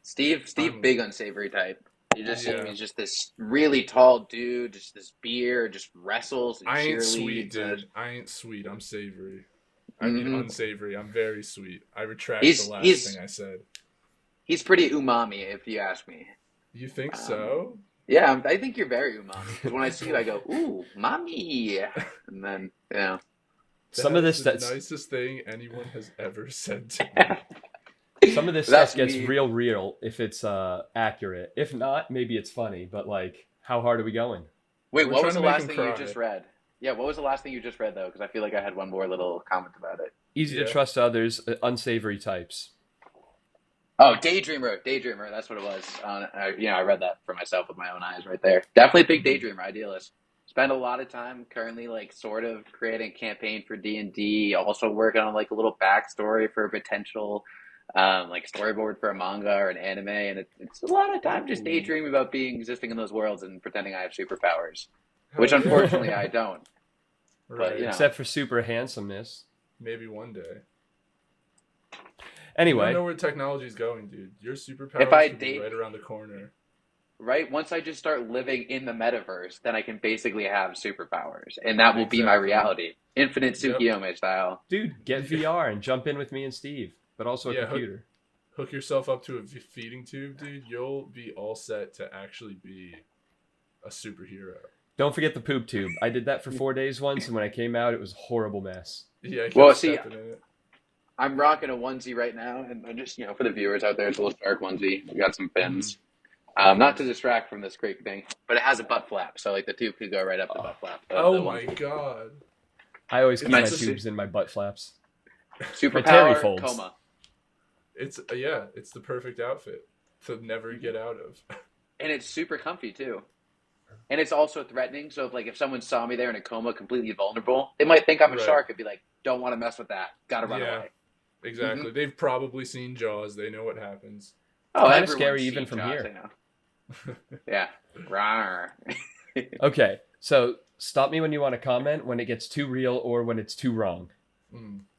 Steve, I'm- big unsavory type. You just see him. Yeah. He's just this really tall dude, just this beard, just wrestles and I ain't cheerleads. sweet, dude. I ain't sweet. I'm savory. I mean unsavory. I'm very sweet. I retract the last thing I said. He's pretty umami, if you ask me. You think so? Yeah, I think you're very umami. Because when I see you, I go, ooh, mommy. And then, you know. Some of this That's the that's nicest thing anyone has ever said to me. some of this That's stuff gets me. real if it's accurate. If not, maybe it's funny. But like, how hard are we going? Wait, We're what was the trying to make last him thing you cry. just read? Yeah, what was the last thing you just read, though? Because I feel like I had one more little comment about it. Easy Yeah. to trust others, unsavory types. Oh, daydreamer. That's what it was. I read that for myself with my own eyes right there. Definitely a big daydreamer, idealist. Spend a lot of time currently, like, sort of creating a campaign for D&D. Also working on like a little backstory for a potential, like storyboard for a manga or an anime, and it's a lot of time just daydreaming about existing in those worlds and pretending I have superpowers, which Hell yeah. unfortunately I don't. Right. you know. Except for super handsomeness. Maybe one day. Anyway, You don't know where technology's going, dude. Your superpowers If I could be date- right around the corner. Right? Once I just start living in the metaverse, then I can basically have superpowers, and that will be my Exactly. reality. Infinite Yep. Tsukiyome style. dude, get VR and jump in with me and Steve, but also a Yeah, computer. Hook yourself up to a feeding tube, dude. You'll be all set to actually be a superhero. Don't forget the poop tube. I did that for 4 days once, and when I came out, it was a horrible mess. Yeah, I kept Well, see, stepping in it. I'm rocking a onesie right now, and I'm just, for the viewers out there, it's a little dark onesie. We got some fins. Not to distract from this great thing, but it has a butt flap, so like the tube could go right up the butt flap. of Oh the my onesie. god. I always keep my Nice to see. tubes in my butt flaps. terry Superpower, folds. coma. It's it's the perfect outfit to never get out of. And it's super comfy, too. And it's also threatening, so if someone saw me there in a coma, completely vulnerable, they might think I'm a Right. shark and be like, don't want to mess with that. Gotta run Yeah. away. Exactly. They've probably seen Jaws. They know what happens. Oh, kinda everyone's scary seen even from Jaws, here. I know. Yeah. Rawr. Okay, so stop me when you want to comment, when it gets too real or when it's too wrong.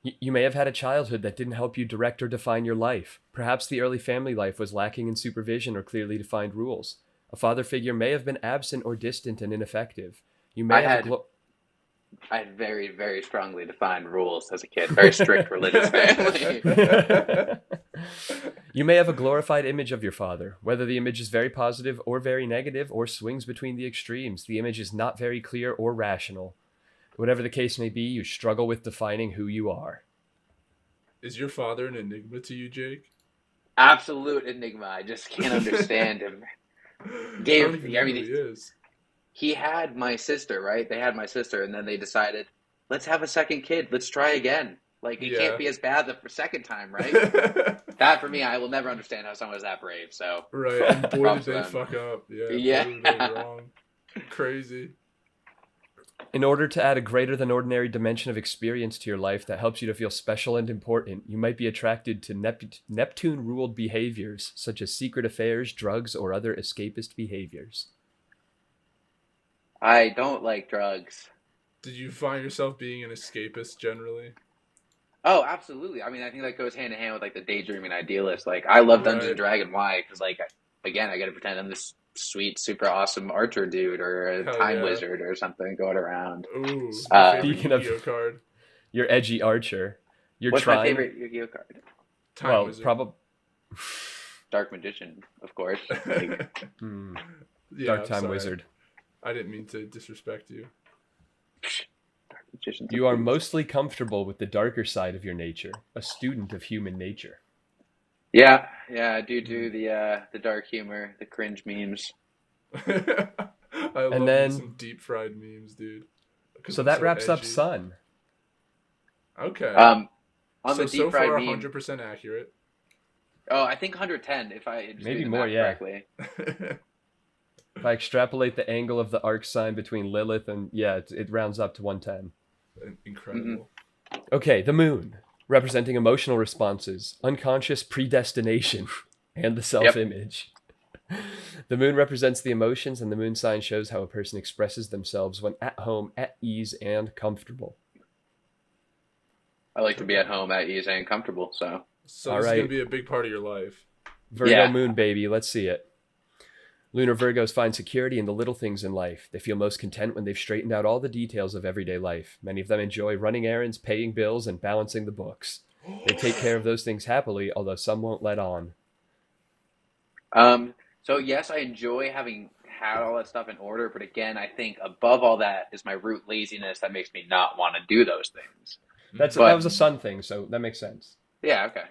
You may have had a childhood that didn't help you direct or define your life. Perhaps the early family life was lacking in supervision or clearly defined rules. A father figure may have been absent or distant and ineffective. You may I had very, very strongly defined rules as a kid. Very strict religious family. You may have a glorified image of your father. Whether the image is very positive or very negative or swings between the extremes, the image is not very clear or rational. Whatever the case may be, you struggle with defining who you are. Is your father an enigma to you, Jake? Absolute enigma. I just can't understand him. Dave, I don't even know who he is. He had my sister, right? They had my sister, and then they decided, let's have a second kid. Let's try again. Like, it can't be as bad the second time, right? That, for me, I will never understand how someone is that brave, so. Right, and boy did Props to they them. fuck up. Yeah, Yeah. boy, they were wrong. Crazy. In order to add a greater than ordinary dimension of experience to your life that helps you to feel special and important, you might be attracted to Neptune-ruled behaviors, such as secret affairs, drugs, or other escapist behaviors. I don't like drugs. Did you find yourself being an escapist generally? Oh, absolutely. I mean, I think that goes hand in hand with, like, the daydreaming idealist. Like, I love Dungeons Right. and Dragons. Why? Because, like, again, I got to pretend I'm this sweet, super awesome archer dude or a Hell time yeah. wizard or something going around. Ooh, your favorite Speaking of Yu-Gi-Oh card? your edgy archer, you're What's my trying. favorite Yu-Gi-Oh card? Time Well, Wizard. probably. Dark Magician, of course. Like, Yeah, Dark I'm Time sorry. Wizard. I didn't mean to disrespect you. Dark Magician's You are a beast. mostly comfortable with the darker side of your nature, a student of human nature. Yeah, I do the dark humor, the cringe memes. I love And me then- some deep fried memes, dude. 'Cause So I'm that wraps up edgy. Sun. Okay. On so the deep fried far, meme. 100% accurate. Oh, I think 110 if I just Maybe do the more, math yeah. correctly. If I extrapolate the angle of the arc sign between Lilith and it rounds up to 110. Incredible. Okay, the moon, representing emotional responses, unconscious predestination, and the self-image. The moon represents the emotions, and the moon sign shows how a person expresses themselves when at home, at ease, and comfortable. I like to be at home, at ease, and comfortable. So So All this is right. going to be a big part of your life. Virgo Yeah. moon, baby, let's see it. Lunar Virgos find security in the little things in life. They feel most content when they've straightened out all the details of everyday life. Many of them enjoy running errands, paying bills, and balancing the books. They take care of those things happily, although some won't let on. So yes, I enjoy having had all that stuff in order, but again, I think above all that is my root laziness that makes me not want to do those things. That But- was a sun thing, so that makes sense. Yeah, okay.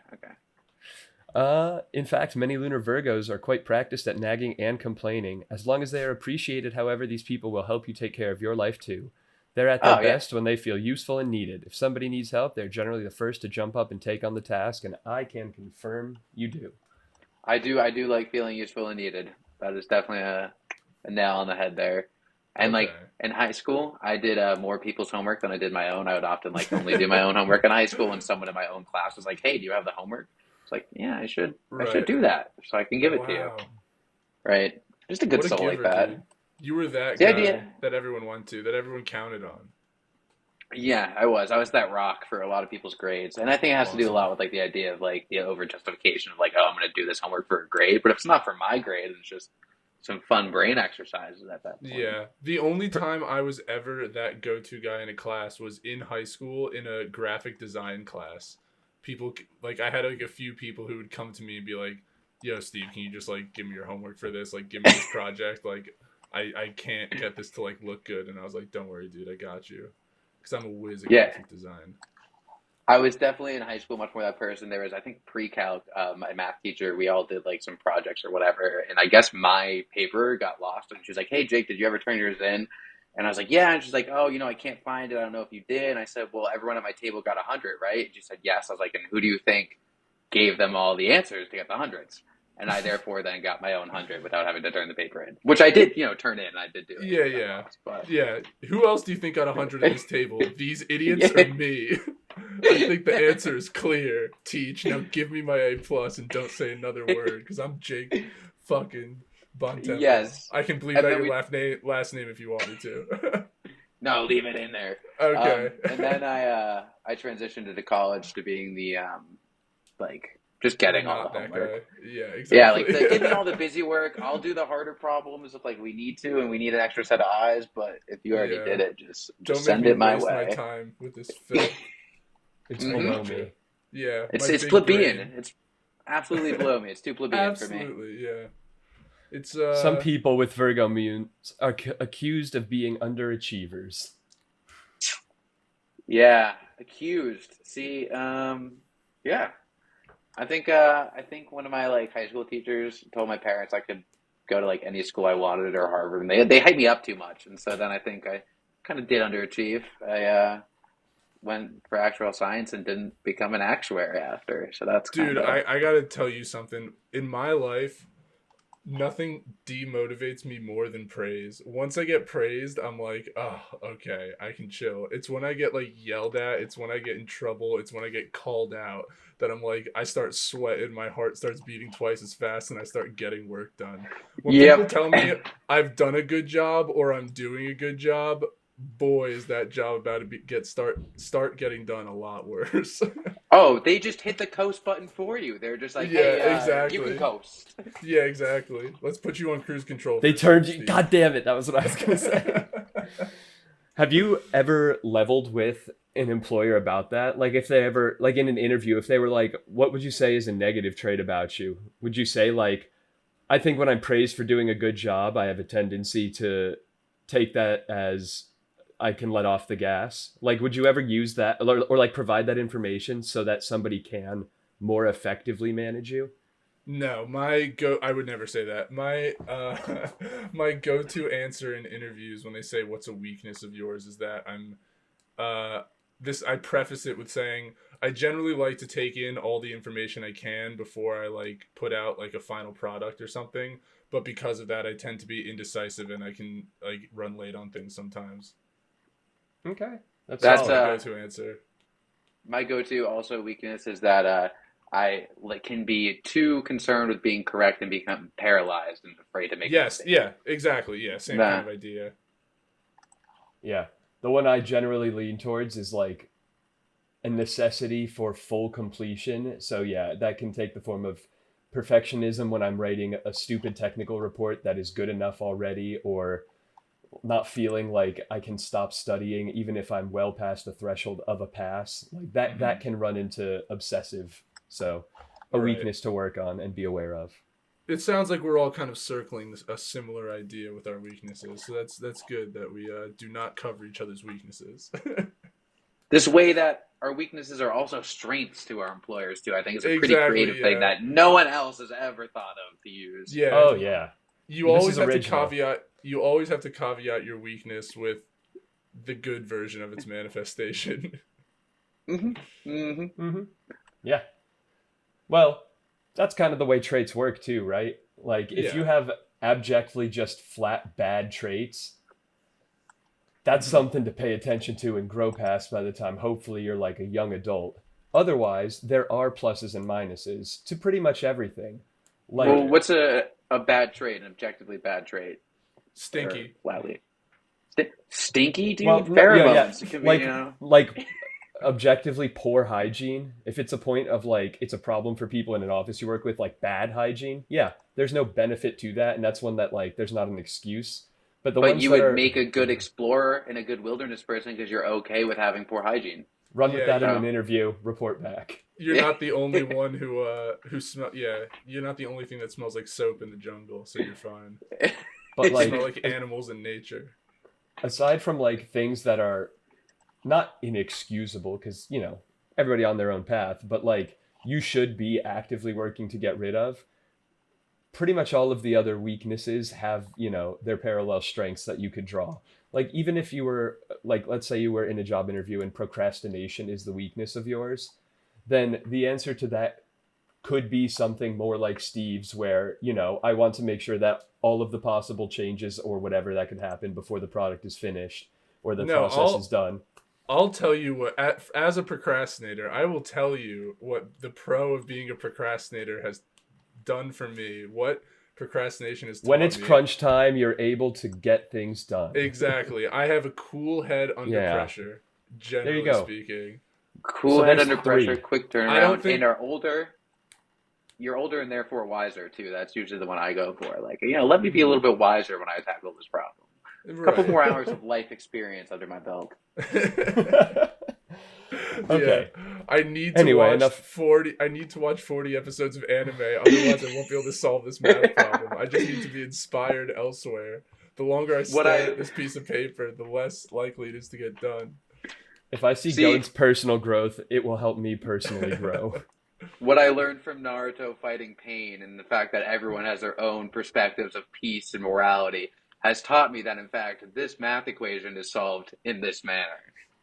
In fact, many lunar Virgos are quite practiced at nagging and complaining. As long as they are appreciated, however, these people will help you take care of your life too. They're at their Oh, yeah. best when they feel useful and needed. If somebody needs help, they're generally the first to jump up and take on the task, and I can confirm you do. I do like feeling useful and needed. That is definitely a nail on the head there. And like Okay. in high school, I did more people's homework than I did my own. I would often like only do my own homework in high school when someone in my own class was like, "Hey, do you have the homework?" It's like, "Yeah, I should Right. do that so I can give it to you." Wow. Right? Just a good What a soul like giver, that. dude. You were that The guy idea- that everyone went to, that everyone counted on. Yeah, I was. I was that rock for a lot of people's grades. And I think it has to do a Awesome. lot with like the idea of like the over justification of like, oh, I'm going to do this homework for a grade. But if it's not for my grade, it's just some fun brain exercises at that point. Yeah. The only time I was ever that go-to guy in a class was in high school in a graphic design class. People, like, I had like a few people who would come to me and be like, "Yo, Steve, can you just like give me your homework for this? Like, give me this project. Like, I can't get this to like look good." And I was like, "Don't worry, dude, I got you." Because I'm a whiz at Yeah. graphic design. I was definitely in high school much more that person. There was, I think, pre-calc, my math teacher, we all did like some projects or whatever. And I guess my paper got lost. And she was like, "Hey, Jake, did you ever turn yours in?" And I was like, "Yeah." And she's like, "Oh, I can't find it. I don't know if you did." And I said, "Well, everyone at my table got 100, right?" And she said, "Yes." I was like, "And who do you think gave them all the answers to get the hundreds?" And I therefore then got my own 100 without having to turn the paper in, which I did, turn in. I did do it. Yeah. But Yeah. Who else do you think got 100 at this table? These idiots Yeah. or me? I think the answer is clear. Teach. Now give me my A plus and don't say another word because I'm Jake fucking Bontempo. Yes. I can bleep And out then your last name if you want me to. no, leave it in there. Okay. And then I transitioned into college to being the just getting all Not the that homework. guy. Yeah, exactly. Yeah, like give me all the busy work. I'll do the harder problems if like we need to and we need an extra set of eyes. But if you already Yeah. did it, just Don't send make me it my waste way. my time with this filth. It's Mhm. below me. Yeah. It's my it's big plebeian. brain. It's absolutely below me. It's too plebeian for me. Absolutely, yeah. It's Some people with Virgo moons are accused of being underachievers. Yeah, accused. See, yeah. I think one of my like high school teachers told my parents I could go to like any school I wanted or Harvard, and they hyped me up too much, and so then I think I kind of did underachieve. I went for actuarial science and didn't become an actuary after, so that's dude, kinda, I gotta tell you something. In my life, nothing demotivates me more than praise. Once I get praised, I'm like, oh, okay, I can chill. It's when I get like yelled at, it's when I get in trouble, it's when I get called out that I'm like, I start sweating, my heart starts beating twice as fast, and I start getting work done. When Yep. people tell me I've done a good job or I'm doing a good job, boy, is that job about to start getting done a lot worse. Oh, they just hit the coast button for you. They're just like, Yeah, hey, you can exactly. coast. Yeah, exactly. Let's put you on cruise control. They For turned you. Steve. God damn it! That was what I was gonna say. Have you ever leveled with an employer about that? Like, if they ever, like, in an interview, if they were like, "What would you say is a negative trait about you?" Would you say like, "I think when I'm praised for doing a good job, I have a tendency to take that as I can let off the gas." Like, would you ever use that or like provide that information so that somebody can more effectively manage you? No, I would never say that. My go-to answer in interviews when they say what's a weakness of yours is that uh I preface it with saying I generally like to take in all the information I can before I like put out like a final product or something, but because of that I tend to be indecisive and I can like run late on things sometimes. Okay, that's That's That's solid. my go-to answer. my go-to also weakness is that I like can be too concerned with being correct and become paralyzed and afraid to make a Yes, mistake. yeah, exactly. Yeah, same kind Nah. of idea. Yeah, the one I generally lean towards is like a necessity for full completion. So yeah, that can take the form of perfectionism when I'm writing a stupid technical report that is good enough already, or not feeling like I can stop studying even if I'm well past the threshold of a pass. Like that can run into obsessive. So a Right. weakness to work on and be aware of. It sounds like we're all kind of circling a similar idea with our weaknesses. So that's good that we do not cover each other's weaknesses. This way that our weaknesses are also strengths to our employers too. I think it's a pretty creative Exactly. thing Yeah. that no one else has ever thought of to use. Yeah. Oh yeah, You this always is have to original. caveat. You always have to caveat your weakness with the good version of its manifestation. Hmm. Hmm. Mm-hmm. Yeah. Well, that's kind of the way traits work too, right? Like if you Yeah. have abjectly just flat bad traits, that's Mhm. something to pay attention to and grow past by the time hopefully you're like a young adult. Otherwise, there are pluses and minuses to pretty much everything. Well, Like, Right. what's a bad trait, an objectively bad trait, or Stinky. flatly stinky, well, dude? no, yeah, yeah, Pheromones. It can be, like objectively poor hygiene. If it's a point of like it's a problem for people in an office you work with, like bad hygiene, yeah, there's no benefit to that, and that's one that like there's not an excuse. But the but ones you that would are make a good explorer and a good wilderness person because you're okay with having poor hygiene. run with Yeah. that in So, an interview, report back. You're not the only one who smell. Yeah. You're not the only thing that smells like soap in the jungle, so you're fine. But You smell like like animals in nature. aside from like things that are not inexcusable because everybody on their own path, but like you should be actively working to get rid of, pretty much all of the other weaknesses have their parallel strengths that you could draw. Like even if you were like, let's say you were in a job interview and procrastination is the weakness of yours, then the answer to that could be something more like Steve's, where I want to make sure that all of the possible changes or whatever that could happen before the product is finished or the No, process is done. I'll tell you what. As a procrastinator, I will tell you what the pro of being a procrastinator has done for me. What procrastination has When taught it's me. crunch time, you're able to get things done. Exactly. I have a cool head under Yeah, pressure, there you generally go. speaking. cool So head there's under pressure, three. quick I don't turnaround, and think. are older. You're older and therefore wiser too. That's usually the one I go for. Like, let me be a Mhm. little bit wiser when I tackle this problem. A couple Right. more hours of life experience under my belt. Yeah. Okay. I need to Anyway, watch enough. 40 I need to watch 40 episodes of anime, otherwise I won't be able to solve this math problem. I just need to be inspired elsewhere. The longer I What stare I at this piece of paper, the less likely it is to get done. If I see see, Gon's personal growth, it will help me personally grow. what I learned from Naruto fighting pain and the fact that everyone has their own perspectives of peace and morality has taught me that in fact this math equation is solved in this manner.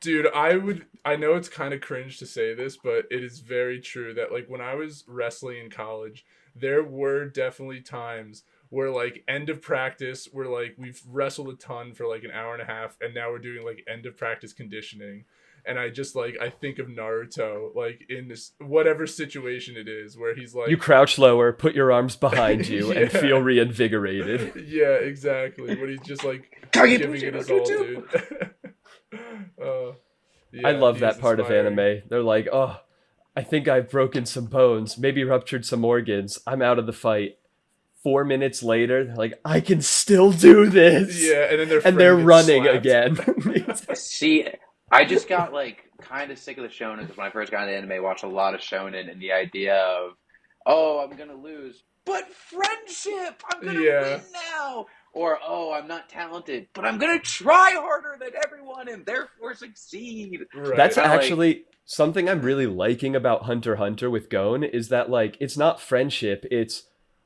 Dude, I know it's kind of cringe to say this, but it is very true that like when I was wrestling in college, there were definitely times where like end of practice, where like we've wrestled a ton for like an hour and a half and now we're doing like end of practice conditioning. And I just like I think of Naruto like in this whatever situation it is where he's You like crouch lower, put your arms behind you, and feel yeah. reinvigorated. Yeah, exactly. When he's just like Kage giving Bunshin it no his all, Jutsu! dude. Uh, I yeah, love he is that part of inspiring. anime. They're like, oh, I think I've broken some bones, maybe ruptured some organs. I'm out of the fight. 4 minutes later, they're like, I can still do this. Yeah, and then their And friend they're gets running slapped. again. See, I just got like kind of sick of the shonen because when I first got into anime, I watched a lot of shonen, and the idea of, oh, I'm gonna lose, but friendship, I'm gonna win Yeah, now, or oh, I'm not talented, but I'm gonna try harder than everyone and therefore succeed. That's right. Kind of like, actually something I'm really liking about Hunter x Hunter with Gon is that like it's not friendship, it's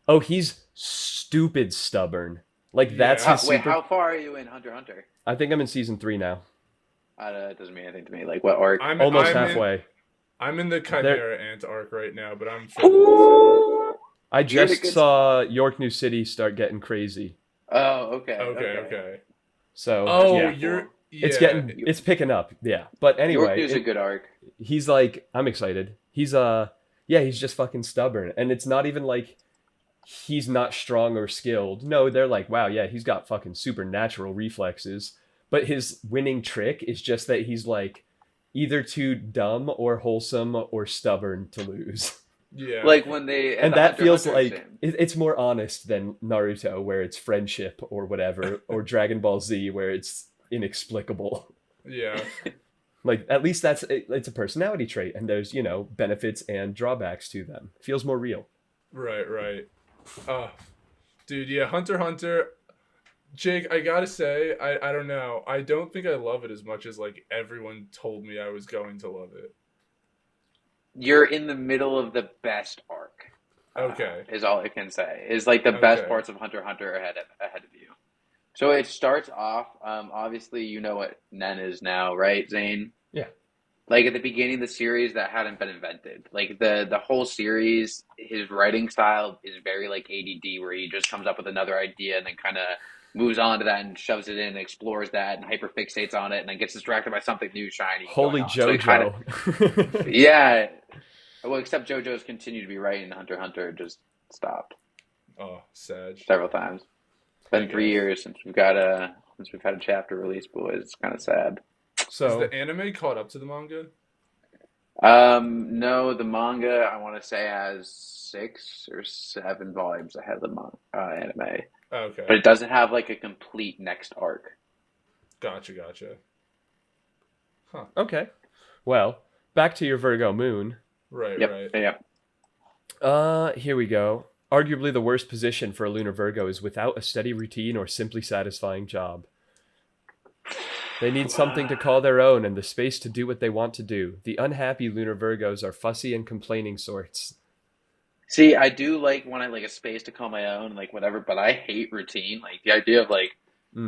oh, he's stupid stubborn. Like that's Yeah. his wait, super how far are you in Hunter x Hunter? I think I'm in season 3 now. It doesn't mean anything to me. Like what arc? I'm Almost I'm in halfway. I'm in the There Chimera Ant arc right now, but I'm fairly close. I You're in a just good saw spot. York New City start getting crazy. Oh, okay, Okay, okay. okay. So, That's Oh, yeah. pretty you're cool. yeah. It's picking up. Yeah. But York anyway, News is a good arc. he's like I'm excited. He's just fucking stubborn and it's not even like he's not strong or skilled. No, they're like, wow, yeah, he's got fucking supernatural reflexes. But his winning trick is just that he's like either too dumb or wholesome or stubborn to lose. Yeah. Like when they at And the that Hunter x feels Hunter like stand. it's more honest than Naruto, where it's friendship or whatever, or Dragon Ball Z, where it's inexplicable. Yeah. Like at least it's a personality trait, and there's benefits and drawbacks to them. Feels more real. Right, right. Uh dude, yeah, Hunter x Hunter. Jake, I gotta say, I don't know. I don't think I love it as much as like everyone told me I was going to love it. You're in the middle of the best arc. Okay. Is all I can say. Is like the best Okay. parts of Hunter x Hunter ahead of you. So it starts off. Obviously, you know what Nen is now, right, Zane? Yeah. Like at the beginning of the series, that hadn't been invented. Like the whole series, his writing style is very like ADD, where he just comes up with another idea and then kind of moves on to that and shoves it in, and explores that, and hyperfixates on it, and then gets distracted by something new, shiny going Holy on. So he kind of, JoJo. yeah. Well, except JoJo's continued to be writing Hunter x Hunter, just stopped Oh, Sag. several times. It's I been 3 years since we've had a chapter release, boys. It's kind of sad. Is So the anime caught up to the manga? No, the manga I want to say has 6 or 7 volumes ahead of the anime, Okay. but it doesn't have like a complete next arc. Gotcha, gotcha. Huh. okay, well, back to your Virgo moon. Right, Yep, right. yep. Here we go. Arguably the worst position for a lunar Virgo is without a steady routine or simply satisfying job. They need something to call their own and the space to do what they want to do. The unhappy lunar Virgos are fussy and complaining sorts. See, I do like when I like a space to call my own, like whatever, but I hate routine. Like the idea of like,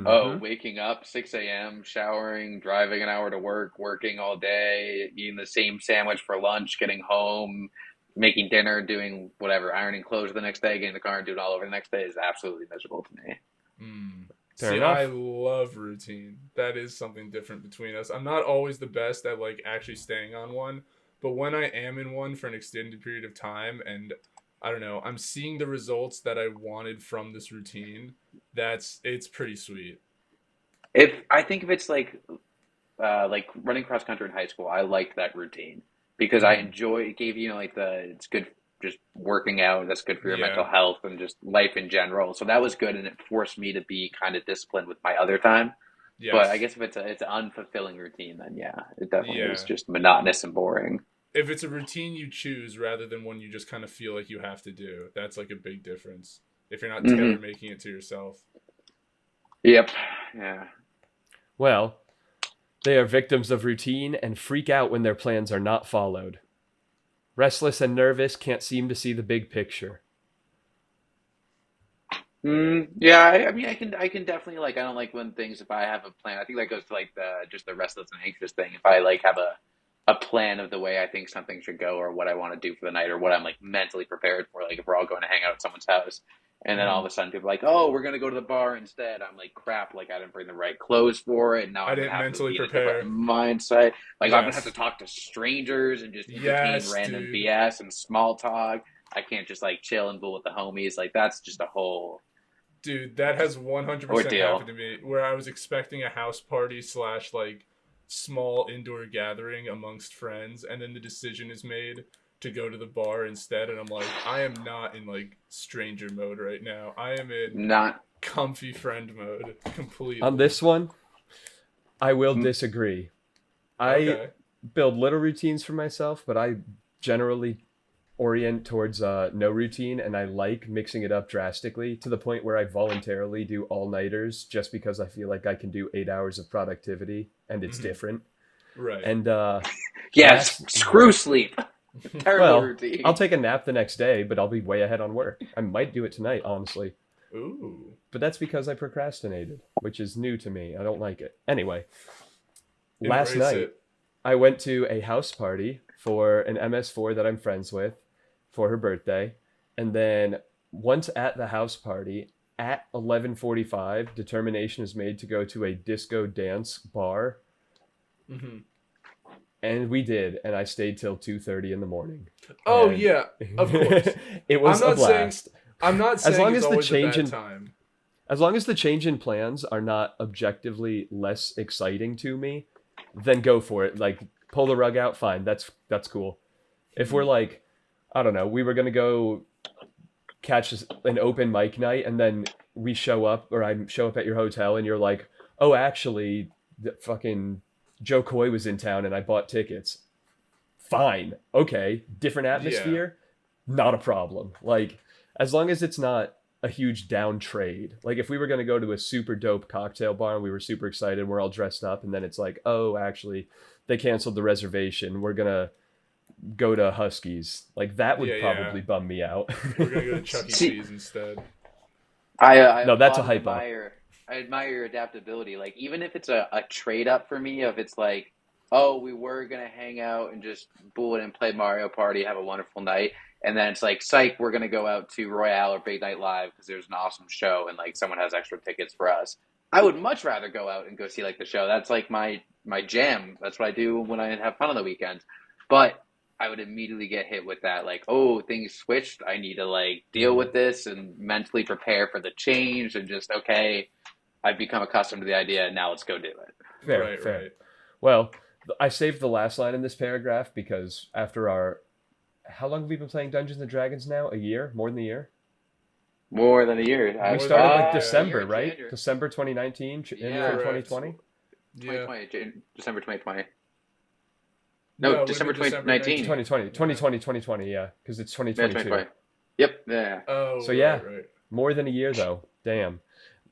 oh, Mm-hmm. waking up 6 a.m., showering, driving an hour to work, working all day, eating the same sandwich for lunch, getting home, making dinner, doing whatever, ironing clothes the next day, getting in the car and doing it all over the next day is absolutely miserable to me. Mm. Fair See, enough. I love routine. That is something different between us. I'm not always the best at like actually staying on one, but when I am in one for an extended period of time and I don't know, I'm seeing the results that I wanted from this routine, it's pretty sweet. If I think if it's like running cross country in high school, I liked that routine because I Mm. enjoy it gave you know like it's good just working out, that's good for your mental Yeah. health and just life in general. So that was good and it forced me to be kind of disciplined with my other time. But I Yes. guess if it's an unfulfilling routine, then yeah, it definitely is Yeah. just monotonous and boring. If it's a routine you choose rather than one you just kind of feel like you have to do, that's like a big difference. If you're not Hmm. tailor making it to yourself. Yep. Yeah. Well, they are victims of routine and freak out when their plans are not followed. Restless and nervous, can't seem to see the big picture. Yeah, I mean, I can definitely like. I don't like when things. If I have a plan, I think that goes to like the just the restless and anxious thing. If I like have a plan of the way I think something should go, or what I want to do for the night, or what I'm like mentally prepared for, like if we're all going to hang out at someone's house, and then all of Mm. a sudden people are like, oh, we're gonna go to the bar instead. I'm like, crap, like I didn't bring the right clothes for it, and now I I'm gonna didn't have to mentally be in a different prepare. mindset. Like I'm gonna have to Yes. talk to strangers and just entertain Yes, random dude. BS and small talk. I can't just like chill and bull with the homies. Like that's just a whole Dude, that has 100% ordeal. happened to me where I was expecting a house party slash like small indoor gathering amongst friends, and then the decision is made to go to the bar instead, and I'm like, I am not in like stranger mode right now. I am in Not comfy friend mode completely. On this one, I will disagree. I Okay. build little routines for myself, but I generally orient towards no routine, and I like mixing it up drastically to the point where I voluntarily do all-nighters just because I feel like I can do 8 hours of productivity and it's different. Right. And yes, screw sleep. Terrible well, routine. I'll take a nap the next day, but I'll be way ahead on work. I might do it tonight, honestly. Ooh. But that's because I procrastinated, which is new to me. I don't like it. Anyway, last Embrace night it. I went to a house party for an MS4 that I'm friends with for her birthday. And then once at the house party at 11:45, determination is made to go to a disco dance bar. Mm-hmm. And we did, and I stayed till 2:30 in the morning. Oh And yeah, of course. It was I'm a not saying- blast. I'm not saying As long it's as the always change a bad in- time. As long as the change in plans are not objectively less exciting to me, then go for it. Like, pull the rug out, fine. That's cool. If we're like, I don't know, we were gonna go catch an open mic night, and then we show up, or I show up at your hotel, and you're like, oh, actually, the fucking Joe Coy was in town, and I bought tickets. Fine, okay, different atmosphere, not a problem. Like, as long as it's not a huge down trade. Like, if we were going to go to a super dope cocktail bar and we were super excited, we're all dressed up, and then it's like, oh, actually, they canceled the reservation, we're going to go to Huskies. Like, that would probably bum me out. We're gonna go to Chuck E. Cheese instead. I No, that's a applaud and hype up. I admire your adaptability. Like, even if it's a trade up for me, if it's like, oh, we were gonna hang out and just bullet and play Mario Party, have a wonderful night, and then it's like, psych, we're gonna go out to Royale or Big Night Live because there's an awesome show and like someone has extra tickets for us. I would much rather go out and go see like the show. That's like my jam. That's what I do when I have fun on the weekends. But I would immediately get hit with that, like, oh, things switched. I need to like deal with this and mentally prepare for the change and just, okay, I've become accustomed to the idea and now let's go do it. Fair, Right, fair. right. Well, I saved the last line in this paragraph because after our... How long have we been playing Dungeons and Dragons now? A year? More than a year? More than a year. We started like yeah. December, year, right? January. December 2019, Yeah. January Correct. 2020? Yeah. 2020, December 2020. it No, would've December been 2019. 2020, yeah, because it's Yeah, 2022. 2020. Yep. Yeah. Oh. So, yeah. Right. More than a year, though. Damn.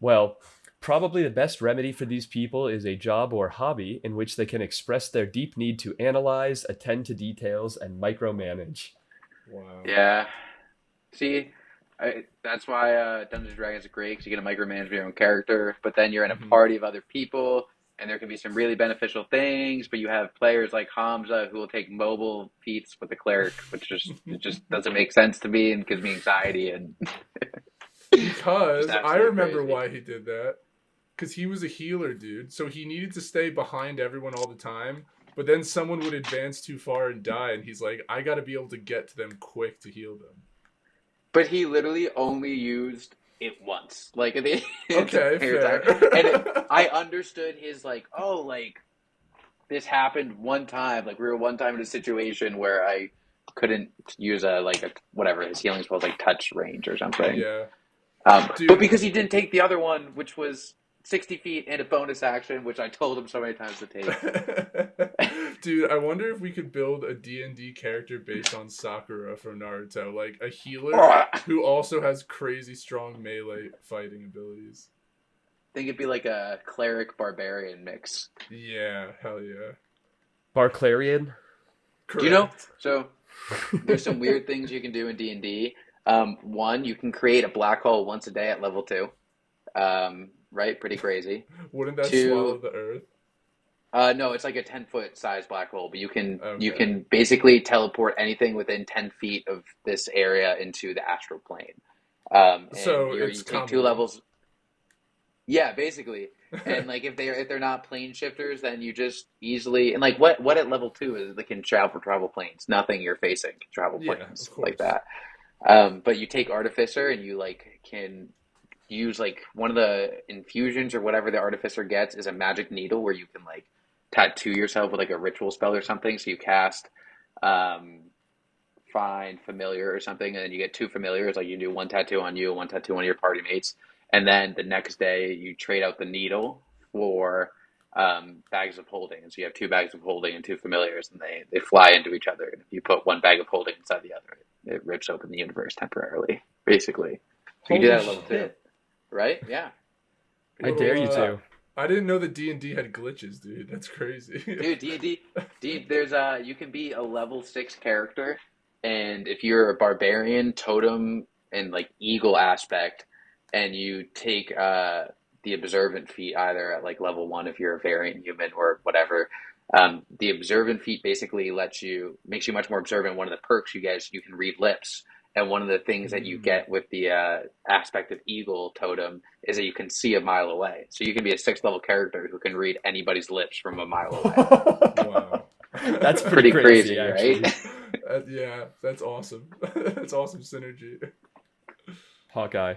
Well, probably the best remedy for these people is a job or hobby in which they can express their deep need to analyze, attend to details, and micromanage. Wow. Yeah. See, that's why Dungeons and Dragons are great because you get to micromanage your own character, but then you're in a party of other people, and there can be some really beneficial things, but you have players like Hamza who will take mobile feats with the cleric, which it just doesn't make sense to me and gives me anxiety. And Because It's I absolutely remember crazy. why he did that. Because he was a healer, dude. So he needed to stay behind everyone all the time. But then someone would advance too far and die, and he's like, I gotta be able to get to them quick to heal them. But he literally only used it once, like the Okay, entire fair. time. And I understood his like, oh, like this happened one time. Like we were one time in a situation where I couldn't use a whatever his healing spell was like touch range or something. Yeah. Dude. But because he didn't take the other one, which was 60 feet and a bonus action, which I told him so many times to take. Dude, I wonder if we could build a D&D character based on Sakura from Naruto. Like, a healer who also has crazy strong melee fighting abilities. I think it'd be like a cleric barbarian mix. Yeah, hell yeah. Barclarian? Correct. Do you know? So there's some weird things you can do in D&D. One, you can create a black hole once a day at level 2. Right? Pretty crazy. Wouldn't that 2, swallow the earth? no, it's like a 10-foot size black hole, but you can Okay. basically teleport anything within 10 feet of this area into the astral plane. And So you it's take common. 2 levels. Yeah, basically. And like if they're not plane shifters, then you just easily and like what at level 2 is they can travel planes. Nothing you're facing can travel Yeah, planes of course. like that. But you take Artificer and you like can use like one of the infusions or whatever the Artificer gets is a magic needle where you can like tattoo yourself with like a ritual spell or something. So you cast Find Familiar or something, and then you get 2 familiars. Like you do 1 tattoo on you, 1 tattoo on your party mates, and then the next day you trade out the needle for bags of holding. And so you have 2 bags of holding and 2 familiars, and they fly into each other. And if you put 1 bag of holding inside the other, it rips open the universe temporarily, basically. So you can do that at level 2, right? Yeah. I dare you to. I didn't know that D&D had glitches, dude. That's crazy. Dude, D&D, there's you can be a level 6 character, and if you're a barbarian, totem, and like eagle aspect, and you take the observant feat either at like level 1 if you're a variant human or whatever, the observant feat basically makes you much more observant. One of the perks you can read lips. And one of the things that you get with the aspect of eagle totem is that you can see a mile away. So you can be a 6th level character who can read anybody's lips from a mile away. Wow. That's pretty crazy, right? Yeah, that's awesome. That's awesome synergy. Hawkeye.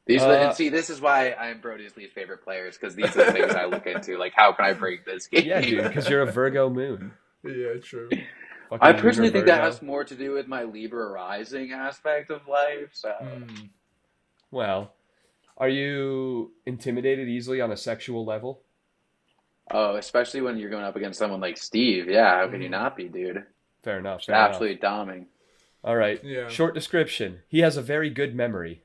And see, this is why I'm Brody's least favorite players, because these are the things I look into. Like, how can I break this game? Yeah, dude, because you're a Virgo moon. Yeah, true. I personally think that has more to do with my Libra rising aspect of life. So, well, are you intimidated easily on a sexual level? Oh, especially when you're going up against someone like Steve. Yeah, how can you not be, dude? Fair enough. Absolutely doming. All right. Yeah. Short description. He has a very good memory.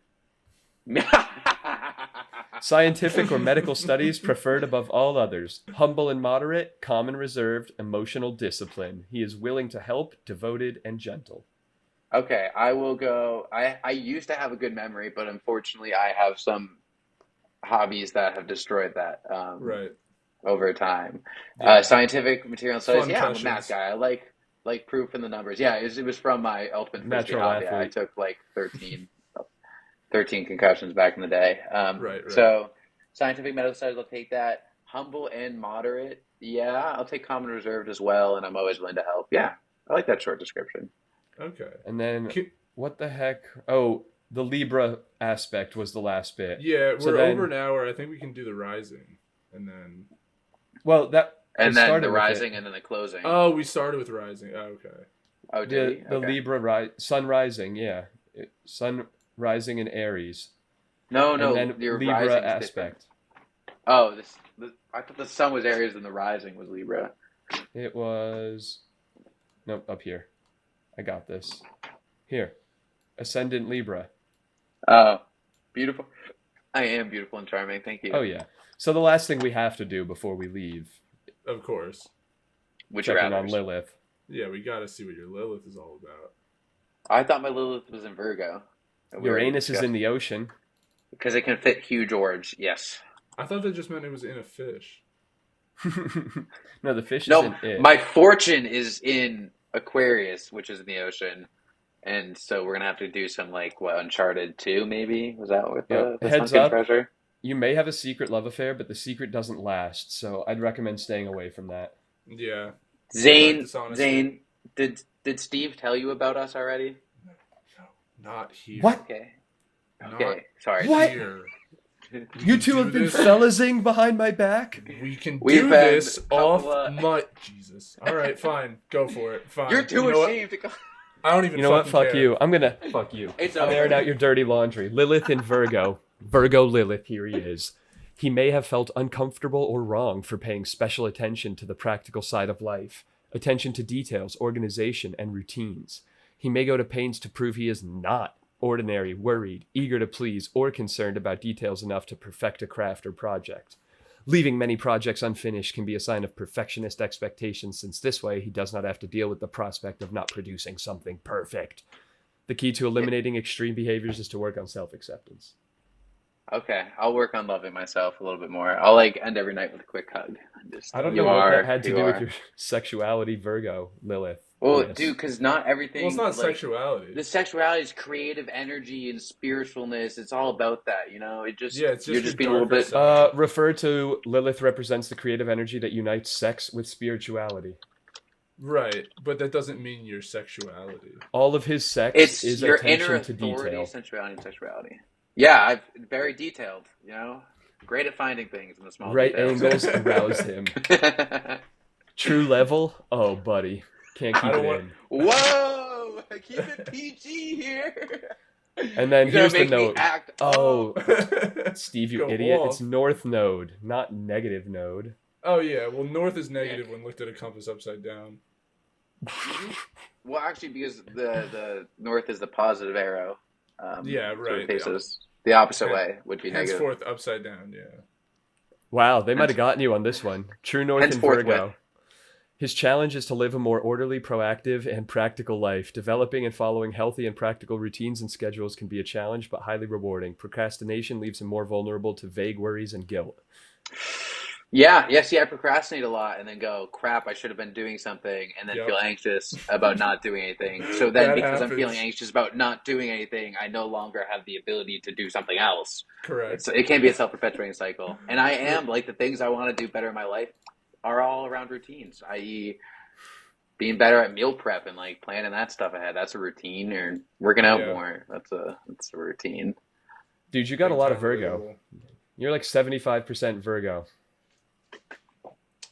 Scientific or medical studies preferred above all others. Humble and moderate, calm and reserved, emotional discipline. He is willing to help, devoted, and gentle. Okay, I will go. I used to have a good memory, but unfortunately I have some hobbies that have destroyed that Right. over time. Yeah. Scientific material studies. Fun Yeah, I'm a questions. math guy. I like proof in the numbers. Yeah, it was from my ultimate frisbee Natural hobby. athlete. I took like 13 concussions back in the day. Right. So scientific medical studies, I'll take that. Humble and moderate. Yeah, I'll take calm and reserved as well, and I'm always willing to help. Yeah, I like that short description. Okay. And then, what the heck? Oh, the Libra aspect was the last bit. Yeah, So we're then- over an hour. I think we can do the rising, and then. Well, that And I then started the with rising it. and then the closing. Oh, we started with rising. Oh, okay. Oh, did The we? Okay. Libra sun rising, yeah. Sun rising in Aries. No, And then your Libra rising is different. aspect. Oh, I thought the sun was Aries and the rising was Libra. It was... Nope, up here. I got this. Here. Ascendant Libra. Oh, beautiful. I am beautiful and charming. Thank you. Oh, yeah. So the last thing we have to do before we leave, Of course. Would you checking rather? on Lilith. Yeah, we got to see what your Lilith is all about. I thought my Lilith was in Virgo. Uranus is in the ocean. Because it can fit Hugh George. Yes. I thought that just meant it was in a fish. No, the fish No, isn't it. my fortune is in Aquarius, which is in the ocean. And so we're going to have to do some, like, what, Uncharted 2, maybe? Was that with the Heads sunken up. treasure? You may have a secret love affair, but the secret doesn't last, so I'd recommend staying away from that. Yeah. Zane, Dishonesty. did Steve tell you about us already? No, not here. What? Okay. Not Okay, sorry. What? here. We You can two do have been this. fellazing behind my back? We can We've do had this a couple off of- my... Jesus. All right, fine. Go for it. Fine. You're too You know what? ashamed to go. I don't even You know what? fucking Fuck care. you. I'm gonna... Fuck you. It's I'm over. airing out your dirty laundry. Lilith in Virgo. Virgo Lilith, here he is. He may have felt uncomfortable or wrong for paying special attention to the practical side of life, attention to details, organization, and routines. He may go to pains to prove he is not ordinary, worried, eager to please, or concerned about details enough to perfect a craft or project. Leaving many projects unfinished can be a sign of perfectionist expectations, since this way he does not have to deal with the prospect of not producing something perfect. The key to eliminating extreme behaviors is to work on self-acceptance. Okay, I'll work on loving myself a little bit more. I'll like end every night with a quick hug. I don't you know what are, that had to you do with are. your sexuality, Virgo, Lilith. Well, Yes. dude, because not everything. Well, it's not like, sexuality. The sexuality is creative energy and spiritualness. It's all about that, you know. It just Yeah, it's just you're just your being a little darker bit. side. Refer to Lilith represents the creative energy that unites sex with spirituality. Right, but that doesn't mean your sexuality. All of his sex It's is your inner attention to authority, detail. sensuality, and sexuality. Yeah, very detailed. You know. Great at finding things in the small Right details. angles aroused him. True level? Oh, buddy. Can't keep it in. Whoa! Keep it PG here. And then You're here's the gonna make me note. act Oh, up. Steve, you Go idiot. off. It's north node, not negative node. Oh yeah, well north is negative when looked at a compass upside down. Well, actually, because the north is the positive arrow. Yeah, so it right. faces the opposite way would be negative. Henceforth upside down, yeah. Wow, they might have gotten you on this one. True north in Henceforth Virgo. with. His challenge is to live a more orderly, proactive, and practical life. Developing and following healthy and practical routines and schedules can be a challenge, but highly rewarding. Procrastination leaves him more vulnerable to vague worries and guilt. Yeah, see, I procrastinate a lot and then go, crap, I should have been doing something, and then Yep. feel anxious about not doing anything. So then, That because happens. I'm feeling anxious about not doing anything, I no longer have the ability to do something else. Correct. It can be a self-perpetuating cycle. And I am, like, the things I want to do better in my life are all around routines, i.e., being better at meal prep and, like, planning that stuff ahead. That's a routine. Or working out more. That's a routine. Dude, you got a lot of Big time Virgo. You're like 75% Virgo.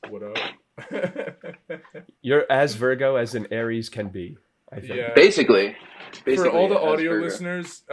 What up? You're as Virgo as an Aries can be, I think. Yeah. Basically, For all the as audio Virgo. listeners,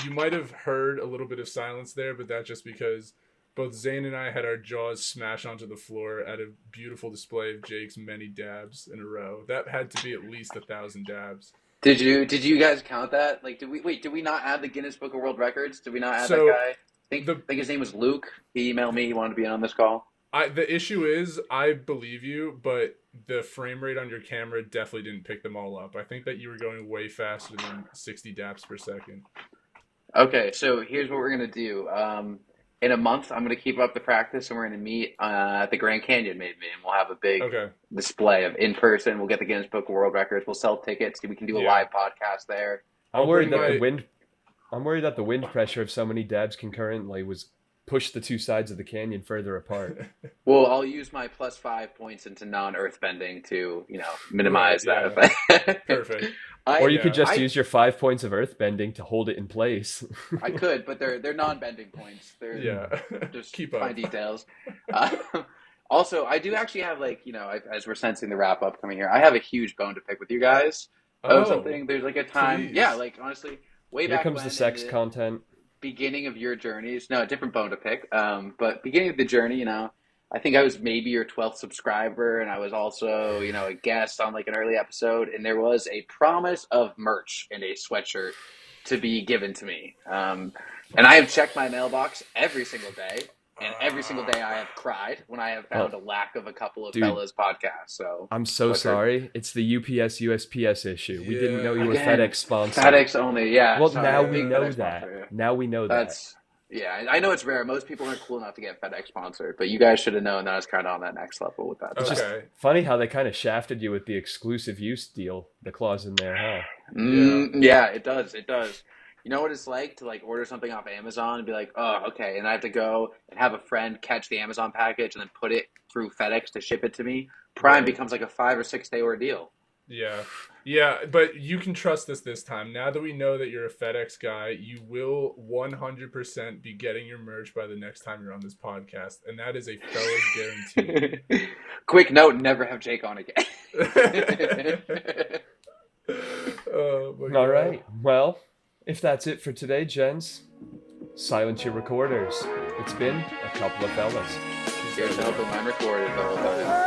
you might have heard a little bit of silence there, but that's just because both Zane and I had our jaws smash onto the floor at a beautiful display of Jake's many dabs in a row. That had to be at least 1,000 dabs. Did you guys count that? Like, did we not add the Guinness Book of World Records? Did we not add So, that guy? I think his name was Luke. He emailed me. He wanted to be on this call. The issue is, I believe you, but the frame rate on your camera definitely didn't pick them all up. I think that you were going way faster than 60 daps per second. Okay, so here's what we're gonna do. In a month, I'm gonna keep up the practice, and we're gonna meet at the Grand Canyon, maybe, and we'll have a big display of in person. We'll get the Guinness Book of World Records. We'll sell tickets. We can do a live podcast there. I'm worried that the wind pressure of so many dabs concurrently was push the two sides of the canyon further apart. Well, I'll use my plus 5 points into non-earth bending to, minimize that effect. Perfect. Or you could just use your 5 points of earth bending to hold it in place. I could, but they're non-bending points. They're just keep up. fine details. Also, I do actually have, as we're sensing the wrap up coming here, I have a huge bone to pick with you guys. Something. There's like a time. Please. Yeah, honestly, way Here back comes when the sex content. Beginning of your journeys. No, a different bone to pick. But beginning of the journey, I think I was maybe your 12th subscriber, and I was also, a guest on like an early episode, and there was a promise of merch and a sweatshirt to be given to me. And I have checked my mailbox every single day, and every single day I have cried when I have found a lack of a couple of fellas podcasts. So I'm so sorry. It's the UPS USPS issue. We didn't know you were Again, FedEx sponsored. FedEx only, yeah. Well, sorry, now big we know FedEx that. sponsor, yeah. Now we know that. Yeah, I know it's rare. Most people aren't cool enough to get FedEx sponsored, but you guys should have known that I was kind of on that next level with that. It's just funny how they kind of shafted you with the exclusive use deal, the clause in there, huh? Yeah, it does. It does. You know what it's like to order something off Amazon and be like, oh, okay, and I have to go and have a friend catch the Amazon package and then put it through FedEx to ship it to me. Prime becomes like a 5 or 6 day ordeal. Yeah, but you can trust us this time. Now that we know that you're a FedEx guy, you will 100% be getting your merch by the next time you're on this podcast, and that is a fella's guarantee. Quick note, never have Jake on again. All right. Well, if that's it for today, gents, silence your recorders. It's been a couple of fellas. Here's hoping mine recorded the whole time.